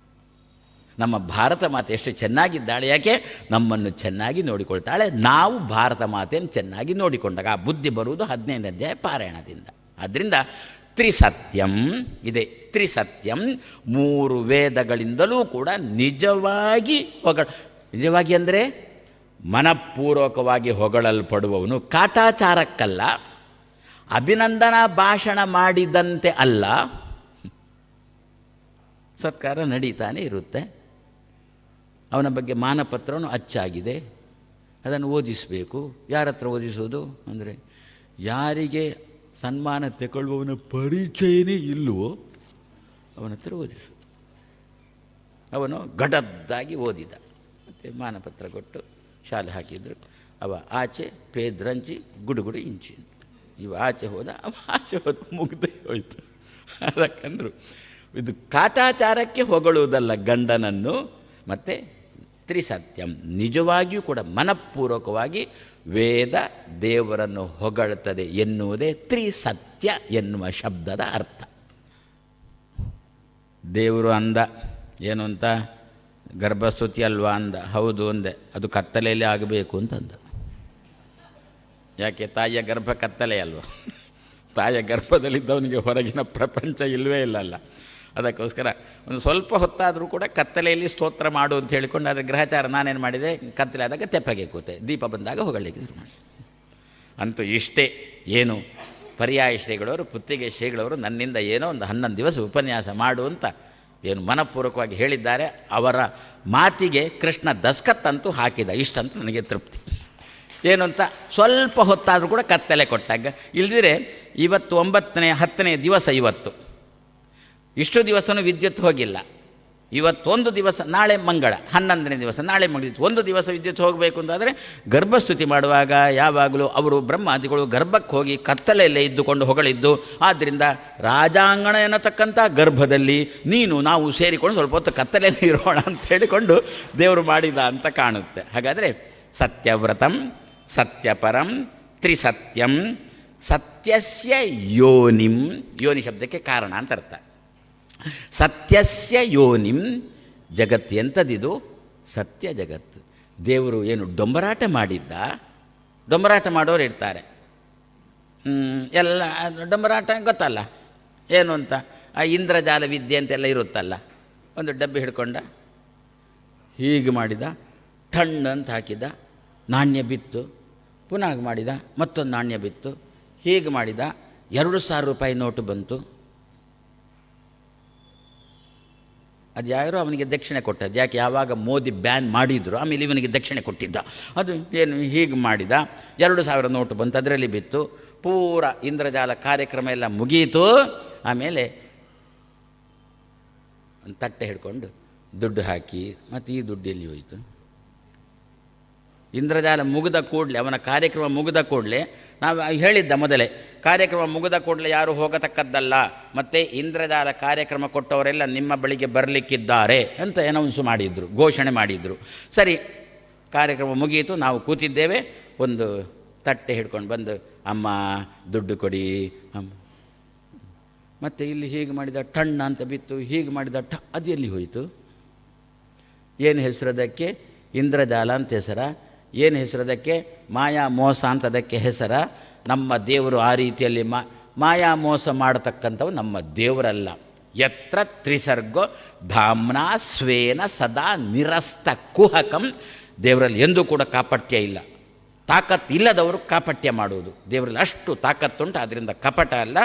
ನಮ್ಮ ಭಾರತ ಮಾತೆ ಎಷ್ಟು ಚೆನ್ನಾಗಿದ್ದಾಳೆ, ಯಾಕೆ? ನಮ್ಮನ್ನು ಚೆನ್ನಾಗಿ ನೋಡಿಕೊಳ್ತಾಳೆ. ನಾವು ಭಾರತ ಮಾತೆಯನ್ನು ಚೆನ್ನಾಗಿ ನೋಡಿಕೊಂಡಾಗ ಆ ಬುದ್ಧಿ ಬರುವುದು 15ನೇ ಅಧ್ಯಾಯ ಪಾರಾಯಣದಿಂದ. ಆದ್ದರಿಂದ ತ್ರಿಸತ್ಯಂ ಇದೆ. ತ್ರಿಸತ್ಯಂ 3 ವೇದಗಳಿಂದಲೂ ಕೂಡ ನಿಜವಾಗಿ ನಿಜವಾಗಿ ಅಂದರೆ ಮನಪೂರ್ವಕವಾಗಿ ಹೊಗಳಲ್ಪಡುವವನು. ಕಾಟಾಚಾರಕ್ಕಲ್ಲ, ಅಭಿನಂದನಾ ಭಾಷಣ ಮಾಡಿದಂತೆ ಅಲ್ಲ, ಸತ್ಕಾರ ನಡೀತಾನೆ ಇರುತ್ತೆ. ಅವನ ಬಗ್ಗೆ ಮಾನಪತ್ರವನ್ನು ಅಚ್ಚಾಗಿದೆ, ಅದನ್ನು ಓದಿಸಬೇಕು. ಯಾರ ಹತ್ರ ಓದಿಸೋದು ಅಂದರೆ ಯಾರಿಗೆ ಸನ್ಮಾನ ತಗೊಳ್ಳುವವನ ಪರಿಚಯನೇ ಇಲ್ಲವೋ ಅವನ ಹತ್ರ ಓದಿಸೋದು. ಅವನು ಗಡದ್ದಾಗಿ ಓದಿದ, ಮತ್ತು ಮಾನಪತ್ರ ಕೊಟ್ಟು ಶಾಲೆ ಹಾಕಿದ್ರು. ಅವ ಆಚೆ ಪೇದ್ರಂಚಿ ಗುಡುಗುಡು ಇಂಚಿ, ಇವ ಆಚೆ ಹೋದ, ಅವ ಆಚೆ ಹೋದ, ಮುಗ್ದೇ ಹೋಯ್ತು. ಅದಕ್ಕಂದ್ರು ಇದು ಕಾಟಾಚಾರಕ್ಕೆ ಹೊಗಳುವುದಲ್ಲ ಗಂಡನನ್ನು. ಮತ್ತು ತ್ರಿಸತ್ಯಂ ನಿಜವಾಗಿಯೂ ಕೂಡ ಮನಪೂರ್ವಕವಾಗಿ ವೇದ ದೇವರನ್ನು ಹೊಗಳ್ತದೆ ಎನ್ನುವುದೇ ತ್ರಿಸತ್ಯ ಎನ್ನುವ ಶಬ್ದದ ಅರ್ಥ. ದೇವರು ಅಂದ ಏನು ಅಂತ, ಗರ್ಭಸ್ತುತಿ ಅಲ್ವಾ ಅಂದ. ಹೌದು ಅಂದೆ, ಅದು ಕತ್ತಲೆಯಲ್ಲಿ ಆಗಬೇಕು ಅಂತಂದ. ಯಾಕೆ? ತಾಯಿಯ ಗರ್ಭ ಕತ್ತಲೆ ಅಲ್ವ, ತಾಯಿಯ ಗರ್ಭದಲ್ಲಿದ್ದವನಿಗೆ ಹೊರಗಿನ ಪ್ರಪಂಚ ಇಲ್ಲವೇ ಇಲ್ಲಲ್ಲ. ಅದಕ್ಕೋಸ್ಕರ ಒಂದು ಸ್ವಲ್ಪ ಹೊತ್ತಾದರೂ ಕೂಡ ಕತ್ತಲೆಯಲ್ಲಿ ಸ್ತೋತ್ರ ಮಾಡು ಅಂತ ಹೇಳಿಕೊಂಡು, ಅದರ ಗ್ರಹಚಾರ ನಾನೇನು ಮಾಡಿದೆ, ಕತ್ತಲೆ ಆದಾಗ ತೆಪ್ಪಗೆ ಕೂತೆ, ದೀಪ ಬಂದಾಗ ಹೊಗಳಲಿಕ್ಕೆ ಶುರು ಮಾಡಿ. ಅಂತೂ ಇಷ್ಟೇ. ಏನು ಪರ್ಯಾಯ ಶ್ರೀಗಳವರು, ಪುತ್ತಿಗೆ ಶ್ರೀಗಳವರು ನನ್ನಿಂದ ಏನೋ ಒಂದು 11 ದಿವಸ ಉಪನ್ಯಾಸ ಮಾಡು ಅಂತ ಏನು ಮನಪೂರ್ವಕವಾಗಿ ಹೇಳಿದ್ದಾರೆ. ಅವರ ಮಾತಿಗೆ ಕೃಷ್ಣ ದಸ್ಕತ್ತಂತೂ ಹಾಕಿದ. ಇಷ್ಟಂತೂ ನನಗೆ ತೃಪ್ತಿ. ಏನು ಅಂತ ಸ್ವಲ್ಪ ಹೊತ್ತಾದರೂ ಕೂಡ ಕತ್ತಲೆ ಕೊಟ್ಟಾಗ. ಇಲ್ದಿರೆ ಇವತ್ತು 9ನೇ 10ನೇ ದಿವಸ, ಇವತ್ತು ಇಷ್ಟು ದಿವಸನೂ ವಿದ್ಯುತ್ ಹೋಗಿಲ್ಲ. ಇವತ್ತೊಂದು ದಿವಸ, ನಾಳೆ ಮಂಗಳ 11ನೇ ದಿವಸ, ನಾಳೆ ಮುಗಿದಿತ್ತು. ಒಂದು ದಿವಸ ವಿದ್ಯುತ್ ಹೋಗಬೇಕು ಅಂತಾದರೆ ಗರ್ಭಸ್ತುತಿ ಮಾಡುವಾಗ ಯಾವಾಗಲೂ ಅವರು ಬ್ರಹ್ಮಾದಿಗಳು ಗರ್ಭಕ್ಕೆ ಹೋಗಿ ಕತ್ತಲೆಯಲ್ಲೇ ಇದ್ದುಕೊಂಡು ಹೊಗಳಿದ್ದು. ಆದ್ದರಿಂದ ರಾಜಾಂಗಣ ಎನ್ನತಕ್ಕಂಥ ಗರ್ಭದಲ್ಲಿ ನಾವು ಸೇರಿಕೊಂಡು ಸ್ವಲ್ಪ ಹೊತ್ತು ಕತ್ತಲೆಯಲ್ಲಿ ಇರೋಣ ಅಂತ ಹೇಳಿಕೊಂಡು ದೇವರು ಮಾಡಿದ ಅಂತ ಕಾಣುತ್ತೆ. ಹಾಗಾದರೆ ಸತ್ಯವ್ರತಂ ಸತ್ಯಪರಂ ತ್ರಿಸತ್ಯಂ ಸತ್ಯಸ್ಯ ಯೋನಿಂ, ಯೋನಿ ಶಬ್ದಕ್ಕೆ ಕಾರಣ ಅಂತ ಅರ್ಥ. ಸತ್ಯಸ್ಯ ಯೋನಿಂ ಜಗತ್ತು ಎಂಥದಿದು? ಸತ್ಯ ಜಗತ್ತು. ದೇವರು ಏನು ಡೊಂಬರಾಟ ಮಾಡಿದ್ದ? ಡೊಂಬರಾಟ ಮಾಡೋರು ಇರ್ತಾರೆ, ಎಲ್ಲ ಡೊಂಬರಾಟ ಗೊತ್ತಲ್ಲ ಏನು ಅಂತ. ಆ ಇಂದ್ರಜಾಲ ವಿದ್ಯೆ ಅಂತೆಲ್ಲ ಇರುತ್ತಲ್ಲ. ಒಂದು ಡಬ್ಬಿ ಹಿಡ್ಕೊಂಡ, ಹೀಗೆ ಮಾಡಿದ, ಟಣ್ ಅಂತ ಹಾಕಿದ, ನಾಣ್ಯ ಬಿತ್ತು, ಪುನಃ ಮಾಡಿದ, ಮತ್ತೊಂದು ನಾಣ್ಯ ಬಿತ್ತು, ಹೀಗೆ ಮಾಡಿದ, 2,000 ರೂಪಾಯಿ ನೋಟು ಬಂತು. ಅದು ಯಾರೋ ಅವನಿಗೆ ದಕ್ಷಿಣೆ ಕೊಟ್ಟದ್ದು. ಯಾಕೆ? ಯಾವಾಗ ಮೋದಿ ಬ್ಯಾನ್ ಮಾಡಿದ್ರು ಆಮೇಲೆ ಇವನಿಗೆ ದಕ್ಷಿಣೆ ಕೊಟ್ಟಿದ್ದ. ಅದು ಏನು ಹೀಗೆ ಮಾಡಿದ, 2,000 ನೋಟು ಬಂತು, ಅದರಲ್ಲಿ ಬಿತ್ತು. ಪೂರ ಇಂದ್ರಜಾಲ ಕಾರ್ಯಕ್ರಮ ಎಲ್ಲ ಮುಗಿಯಿತು. ಆಮೇಲೆ ಒಂದು ತಟ್ಟೆ ಹಿಡ್ಕೊಂಡು ದುಡ್ಡು ಹಾಕಿ, ಮತ್ತು ಈ ದುಡ್ಡು ಎಲ್ಲಿ ಹೋಯಿತು? ಇಂದ್ರಜಾಲ ಮುಗಿದ ಕೂಡಲೇ, ಅವನ ಕಾರ್ಯಕ್ರಮ ಮುಗಿದ ಕೂಡಲೇ, ನಾವು ಹೇಳಿದ್ದ ಮೊದಲೇ, ಕಾರ್ಯಕ್ರಮ ಮುಗಿದ ಕೂಡಲೇ ಯಾರು ಹೋಗತಕ್ಕದ್ದಲ್ಲ, ಮತ್ತು ಇಂದ್ರಜಾಲ ಕಾರ್ಯಕ್ರಮ ಕೊಟ್ಟವರೆಲ್ಲ ನಿಮ್ಮ ಬಳಿಗೆ ಬರಲಿಕ್ಕಿದ್ದಾರೆ ಅಂತ ಅನೌನ್ಸ್ ಮಾಡಿದರು, ಘೋಷಣೆ ಮಾಡಿದರು. ಸರಿ, ಕಾರ್ಯಕ್ರಮ ಮುಗಿಯಿತು, ನಾವು ಕೂತಿದ್ದೇವೆ. ಒಂದು ತಟ್ಟೆ ಹಿಡ್ಕೊಂಡು ಬಂದು, ಅಮ್ಮ ದುಡ್ಡು ಕೊಡಿ ಅಮ್ಮ. ಮತ್ತು ಇಲ್ಲಿ ಹೀಗೆ ಮಾಡಿದ, ಟಣ್ಣ ಅಂತ ಬಿತ್ತು, ಹೀಗೆ ಮಾಡಿದ, ಅದು ಎಲ್ಲಿ ಹೋಯಿತು? ಏನು ಹೆಸರದಕ್ಕೆ? ಇಂದ್ರಜಾಲ ಅಂತ ಹೆಸರ. ಏನು ಹೆಸರದಕ್ಕೆ? ಮಾಯಾ ಮೋಸ ಅಂತ ಅದಕ್ಕೆ ಹೆಸರ. ನಮ್ಮ ದೇವರು ಆ ರೀತಿಯಲ್ಲಿ ಮಾಯಾ ಮೋಸ ಮಾಡತಕ್ಕಂಥವು ನಮ್ಮ ದೇವರಲ್ಲ. ಯತ್ರ ತ್ರಿಸರ್ಗೋ ಧಾಮ್ನಾ ಸ್ವೇನ ಸದಾ ನಿರಸ್ತ ಕುಹಕಂ. ದೇವರಲ್ಲಿ ಎಂದೂ ಕೂಡ ಕಾಪಟ್ಯ ಇಲ್ಲ. ತಾಕತ್ತಿಲ್ಲದವರು ಕಾಪಟ್ಯ ಮಾಡುವುದು. ದೇವರಲ್ಲಿ ಅಷ್ಟು ತಾಕತ್ತುಂಟು, ಆದ್ದರಿಂದ ಕಪಟ ಅಲ್ಲ.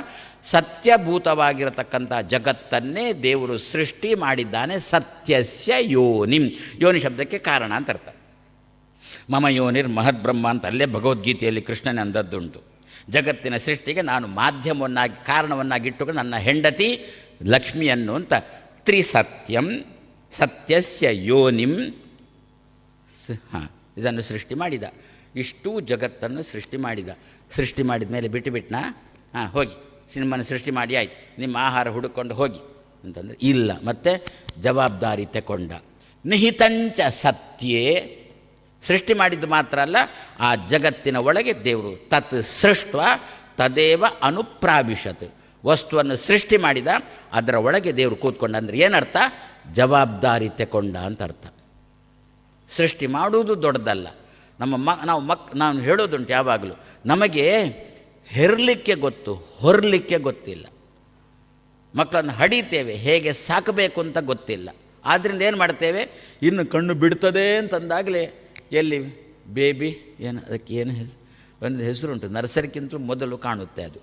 ಸತ್ಯಭೂತವಾಗಿರತಕ್ಕಂಥ ಜಗತ್ತನ್ನೇ ದೇವರು ಸೃಷ್ಟಿ ಮಾಡಿದ್ದಾನೆ. ಸತ್ಯಸ್ಯ ಯೋನಿಂ, ಯೋನಿ ಶಬ್ದಕ್ಕೆ ಕಾರಣ ಅಂತ ಅರ್ಥ. ಮಮ ಯೋನಿರ್ ಮಹದ್ಬ್ರಹ್ಮ ಅಂತ ಅಲ್ಲೇ ಭಗವದ್ಗೀತೆಯಲ್ಲಿ ಕೃಷ್ಣನೇ ಅಂದದ್ದುಂಟು. ಜಗತ್ತಿನ ಸೃಷ್ಟಿಗೆ ನಾನು ಮಾಧ್ಯಮವನ್ನಾಗಿ, ಕಾರಣವನ್ನಾಗಿಟ್ಟುಕೊಂಡು ನನ್ನ ಹೆಂಡತಿ ಲಕ್ಷ್ಮಿಯನ್ನು ಅಂತ. ತ್ರಿಸತ್ಯಂ ಸತ್ಯಸ್ಯ ಯೋನಿಂ, ಇದನ್ನು ಸೃಷ್ಟಿ ಮಾಡಿದ. ಇಷ್ಟೂ ಜಗತ್ತನ್ನು ಸೃಷ್ಟಿ ಮಾಡಿದ. ಸೃಷ್ಟಿ ಮಾಡಿದ ಮೇಲೆ ಬಿಟ್ಟುಬಿಟ್ನಾ? ಹೋಗಿ ನಿಮ್ಮನ್ನು ಸೃಷ್ಟಿ ಮಾಡಿ ಆಯ್ತು, ನಿಮ್ಮ ಆಹಾರ ಹುಡುಕೊಂಡು ಹೋಗಿ ಅಂತಂದರೆ ಇಲ್ಲ. ಮತ್ತು ಜವಾಬ್ದಾರಿ ತಗೊಂಡ. ನಿಹಿತಂಚ ಸತ್ಯೇ, ಸೃಷ್ಟಿ ಮಾಡಿದ್ದು ಮಾತ್ರ ಅಲ್ಲ, ಆ ಜಗತ್ತಿನ ಒಳಗೆ ದೇವರು ತತ್ ಸೃಷ್ಟ ತದೇವ ಅನುಪ್ರಾವಿಶತ್, ವಸ್ತುವನ್ನು ಸೃಷ್ಟಿ ಮಾಡಿದ, ಅದರ ಒಳಗೆ ದೇವರು ಕೂತ್ಕೊಂಡ. ಅಂದರೆ ಏನರ್ಥ? ಜವಾಬ್ದಾರಿ ತಗೊಂಡ ಅಂತ ಅರ್ಥ. ಸೃಷ್ಟಿ ಮಾಡುವುದು ದೊಡ್ಡದಲ್ಲ. ನಾನು ಹೇಳೋದುಂಟು ಯಾವಾಗಲೂ, ನಮಗೆ ಹೆರಲಿಕ್ಕೆ ಗೊತ್ತು, ಹೊರಲಿಕ್ಕೆ ಗೊತ್ತಿಲ್ಲ. ಮಕ್ಕಳನ್ನು ಹಡಿತೇವೆ, ಹೇಗೆ ಸಾಕಬೇಕು ಅಂತ ಗೊತ್ತಿಲ್ಲ. ಆದ್ದರಿಂದ ಏನು ಮಾಡ್ತೇವೆ, ಇನ್ನು ಕಣ್ಣು ಬಿಡ್ತದೆ ಅಂತಂದಾಗಲೇ ಎಲ್ಲಿ ಬೇಬಿ ಏನು, ಅದಕ್ಕೆ ಏನು ಒಂದು ಹೆಸರುಂಟು, ನರ್ಸರಿಗಿಂತಲೂ ಮೊದಲು ಕಾಣುತ್ತೆ ಅದು.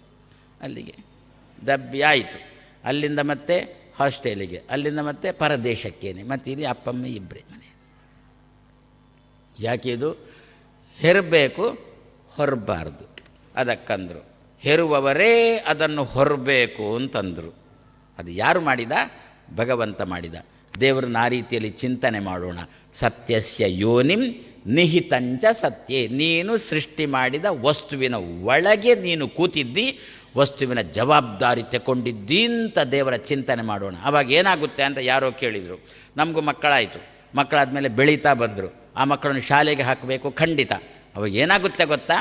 ಅಲ್ಲಿಗೆ ದಬ್ಬಿ ಆಯಿತು, ಅಲ್ಲಿಂದ ಮತ್ತೆ ಹಾಸ್ಟೆಲಿಗೆ, ಅಲ್ಲಿಂದ ಮತ್ತೆ ಪರದೇಶಕ್ಕೇನೆ, ಮತ್ತು ಇಲ್ಲಿ ಅಪ್ಪಮ್ಮ ಇಬ್ಬರೇ ಮನೆ. ಯಾಕೆ ಇದು ಹೆರಬೇಕು, ಹೊರಬಾರ್ದು. ಅದಕ್ಕಂದರು ಹೆರುವವರೇ ಅದನ್ನು ಹೊರಬೇಕು ಅಂತಂದರು. ಅದು ಯಾರು ಮಾಡಿದ? ಭಗವಂತ ಮಾಡಿದ. ದೇವರನ್ನ ಆ ರೀತಿಯಲ್ಲಿ ಚಿಂತನೆ ಮಾಡೋಣ. ಸತ್ಯಸ್ಯ ಯೋನಿಂ ನಿಹಿತಂಚ ಸತ್ಯೇ, ನೀನು ಸೃಷ್ಟಿ ಮಾಡಿದ ವಸ್ತುವಿನ ಒಳಗೆ ನೀನು ಕೂತಿದ್ದಿ, ವಸ್ತುವಿನ ಜವಾಬ್ದಾರಿ ತಗೊಂಡಿದ್ದಿ ಅಂತ ದೇವರ ಚಿಂತನೆ ಮಾಡೋಣ. ಆವಾಗ ಏನಾಗುತ್ತೆ ಅಂತ ಯಾರೋ ಕೇಳಿದರು. ನಮಗೂ ಮಕ್ಕಳಾಯಿತು, ಮಕ್ಕಳಾದಮೇಲೆ ಬೆಳೀತಾ ಬಂದರು. ಆ ಮಕ್ಕಳನ್ನು ಶಾಲೆಗೆ ಹಾಕಬೇಕು, ಖಂಡಿತ. ಅವಾಗ ಏನಾಗುತ್ತೆ ಗೊತ್ತಾ,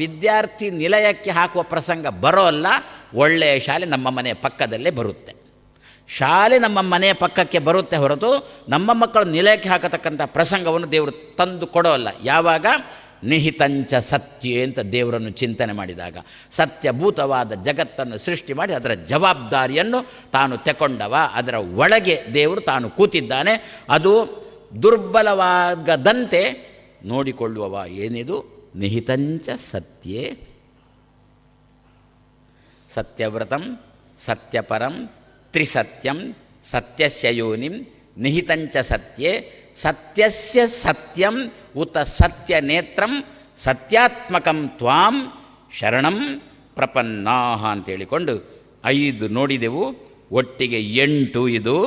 ವಿದ್ಯಾರ್ಥಿ ನಿಲಯಕ್ಕೆ ಹಾಕುವ ಪ್ರಸಂಗ ಬರೋಲ್ಲ. ಒಳ್ಳೆಯ ಶಾಲೆ ನಮ್ಮ ಮನೆಯ ಪಕ್ಕದಲ್ಲೇ ಬರುತ್ತೆ. ಶಾಲೆ ನಮ್ಮ ಮನೆಯ ಪಕ್ಕಕ್ಕೆ ಬರುತ್ತೆ ಹೊರತು ನಮ್ಮ ಮಕ್ಕಳು ನಿಲಯಕ್ಕೆ ಹಾಕತಕ್ಕಂಥ ಪ್ರಸಂಗವನ್ನು ದೇವರು ತಂದು ಕೊಡೋಲ್ಲ. ಯಾವಾಗ? ನಿಹಿತಂಚ ಸತ್ಯ ಅಂತ ದೇವರನ್ನು ಚಿಂತನೆ ಮಾಡಿದಾಗ. ಸತ್ಯಭೂತವಾದ ಜಗತ್ತನ್ನು ಸೃಷ್ಟಿ ಮಾಡಿ ಅದರ ಜವಾಬ್ದಾರಿಯನ್ನು ತಾನು ತಗೊಂಡವ, ಅದರ ಒಳಗೆ ದೇವರು ತಾನು ಕೂತಿದ್ದಾನೆ. ಅದು ದುರ್ಬಲವಾಗದಂತೆ ನೋಡಿಕೊಳ್ಳುವವ. ಏನಿದು? ನಿಹಿತಂಚ ಸತ್ಯೇ ಸತ್ಯವ್ರತಂ ಸತ್ಯಪರಂ ತ್ರಿಸತ್ಯಂ ಸತ್ಯಸ್ಯ ಯೋನಿಂ ನಿಹಿತಂಚ ಸತ್ಯೇ ಸತ್ಯಸ್ಯ ಸತ್ಯಂ ಉತ ಸತ್ಯನೇತ್ರಂ ಸತ್ಯಾತ್ಮಕಂ ತ್ವಾಂ ಶರಣಂ ಪ್ರಪನ್ನಾಹ ಅಂತೇಳಿಕೊಂಡು 5 ನೋಡಿದೆವು, ಒಟ್ಟಿಗೆ 8 ಇದು.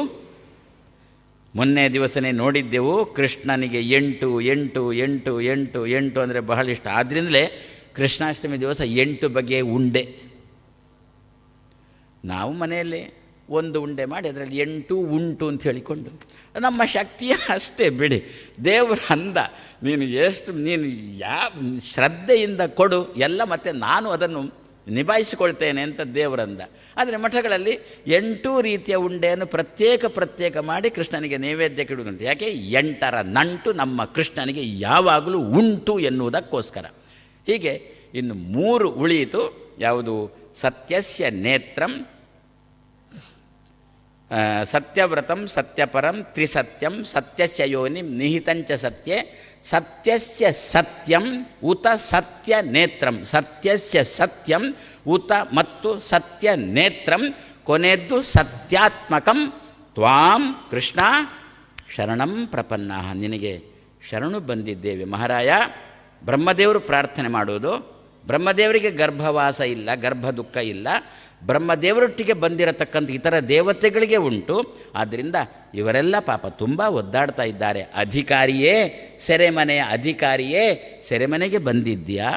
ಮೊನ್ನೆ ದಿವಸನೇ ನೋಡಿದ್ದೆವು. ಕೃಷ್ಣನಿಗೆ 8 8 8 8 8 ಅಂದರೆ ಬಹಳ ಇಷ್ಟ. ಆದ್ದರಿಂದಲೇ ಕೃಷ್ಣಾಷ್ಟಮಿ ದಿವಸ 8 ಬಗೆಯ ಉಂಡೆ. ನಾವು ಮನೆಯಲ್ಲಿ 1 ಉಂಡೆ ಮಾಡಿ ಅದರಲ್ಲಿ 8 ಉಂಟು ಅಂತ ಹೇಳಿಕೊಂಡು ನಮ್ಮ ಶಕ್ತಿಯ ಅಷ್ಟೇ ಬಿಡಿ. ದೇವರು ಅಂದ, ನೀನು ಶ್ರದ್ಧೆಯಿಂದ ಕೊಡು ಎಲ್ಲ, ಮತ್ತು ನಾನು ಅದನ್ನು ನಿಭಾಯಿಸಿಕೊಳ್ತೇನೆ ಅಂತ ದೇವರಂದ. ಆದರೆ ಮಠಗಳಲ್ಲಿ 8 ರೀತಿಯ ಉಂಡೆಯನ್ನು ಪ್ರತ್ಯೇಕ ಮಾಡಿ ಕೃಷ್ಣನಿಗೆ ನೈವೇದ್ಯಕ್ಕೆ ಇಡುವುದುಂಟು. ಯಾಕೆ? 8ರ ನಂಟು ನಮ್ಮ ಕೃಷ್ಣನಿಗೆ ಯಾವಾಗಲೂ ಉಂಟು ಎನ್ನುವುದಕ್ಕೋಸ್ಕರ. ಹೀಗೆ ಇನ್ನು 3 ಉಳಿಯಿತು. ಯಾವುದು? ಸತ್ಯಸ್ಯ ನೇತ್ರಂ ಸತ್ಯವ್ರತಂ ಸತ್ಯಪರಂ ತ್ರಿಸತ್ಯಂ ಸತ್ಯಸ್ಯ ಯೋನಿಂ ನಿಹಿತಂಚ ಸತ್ಯೇ ಸತ್ಯಸ್ಯ ಸತ್ಯಂ ಉತ ಸತ್ಯ ನೇತ್ರಂ ಸತ್ಯಸ್ಯ ಸತ್ಯಂ ಉತ ಮತ್ತು ಸತ್ಯ ನೇತ್ರಂ ಕೊನೆದ್ದು ಸತ್ಯಾತ್ಮಕಂ ತ್ವಾಂ ಕೃಷ್ಣ ಶರಣಂ ಪ್ರಪನ್ನಾಹ, ನಿನಗೆ ಶರಣು ಬಂದಿದ್ದೇವೆ ಮಹಾರಾಯ. ಬ್ರಹ್ಮದೇವರು ಪ್ರಾರ್ಥನೆ ಮಾಡೋದು. ಬ್ರಹ್ಮದೇವರಿಗೆ ಗರ್ಭವಾಸ ಇಲ್ಲ, ಗರ್ಭ ದುಃಖ ಇಲ್ಲ. ಬ್ರಹ್ಮದೇವರೊಟ್ಟಿಗೆ ಬಂದಿರತಕ್ಕಂಥ ಇತರ ದೇವತೆಗಳಿಗೆ ಉಂಟು. ಆದ್ದರಿಂದ ಇವರೆಲ್ಲ ಪಾಪ ತುಂಬ ಒದ್ದಾಡ್ತಾ ಇದ್ದಾರೆ. ಅಧಿಕಾರಿಯೇ, ಸೆರೆಮನೆಯ ಅಧಿಕಾರಿಯೇ, ಸೆರೆಮನೆಗೆ ಬಂದಿದ್ದೀಯಾ?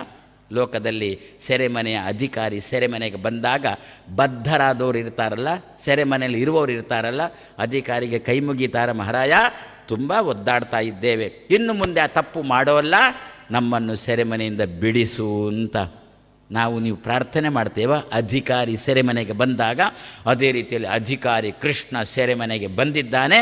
ಲೋಕದಲ್ಲಿ ಸೆರೆಮನೆಯ ಅಧಿಕಾರಿ ಸೆರೆಮನೆಗೆ ಬಂದಾಗ ಬದ್ಧರಾದವರು ಇರ್ತಾರಲ್ಲ, ಸೆರೆಮನೆಯಲ್ಲಿ ಇರುವವರು ಇರ್ತಾರಲ್ಲ, ಅಧಿಕಾರಿಗೆ ಕೈ ಮುಗಿತಾರ, ಮಹಾರಾಯ ತುಂಬ ಒದ್ದಾಡ್ತಾ ಇದ್ದೇವೆ, ಇನ್ನು ಮುಂದೆ ಆ ತಪ್ಪು ಮಾಡೋಲ್ಲ, ನಮ್ಮನ್ನು ಸೆರೆಮನೆಯಿಂದ ಬಿಡಿಸು ಅಂತ ನೀವು ಪ್ರಾರ್ಥನೆ ಮಾಡ್ತೇವ. ಅಧಿಕಾರಿ ಸೆರೆಮನೆಗೆ ಬಂದಾಗ ಅದೇ ರೀತಿಯಲ್ಲಿ ಅಧಿಕಾರಿ ಕೃಷ್ಣ ಸೆರೆಮನೆಗೆ ಬಂದಿದ್ದಾನೆ.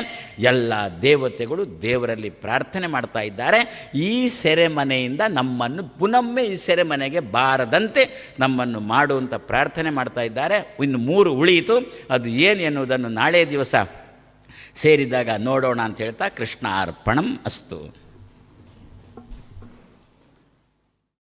ಎಲ್ಲ ದೇವತೆಗಳು ದೇವರಲ್ಲಿ ಪ್ರಾರ್ಥನೆ ಮಾಡ್ತಾ ಇದ್ದಾರೆ. ಈ ಸೆರೆಮನೆಯಿಂದ ನಮ್ಮನ್ನು ಪುನೊಮ್ಮೆ ಈ ಸೆರೆಮನೆಗೆ ಬಾರದಂತೆ ನಮ್ಮನ್ನು ಮಾಡುವಂಥ ಪ್ರಾರ್ಥನೆ ಮಾಡ್ತಾ ಇದ್ದಾರೆ. ಇನ್ನು 3 ಉಳಿಯಿತು. ಅದು ಏನು ಎನ್ನುವುದನ್ನು ನಾಳೆ ದಿವಸ ಸೇರಿದಾಗ ನೋಡೋಣ ಅಂತ ಹೇಳ್ತಾ ಕೃಷ್ಣ ಅರ್ಪಣಂ ಅಸ್ತು.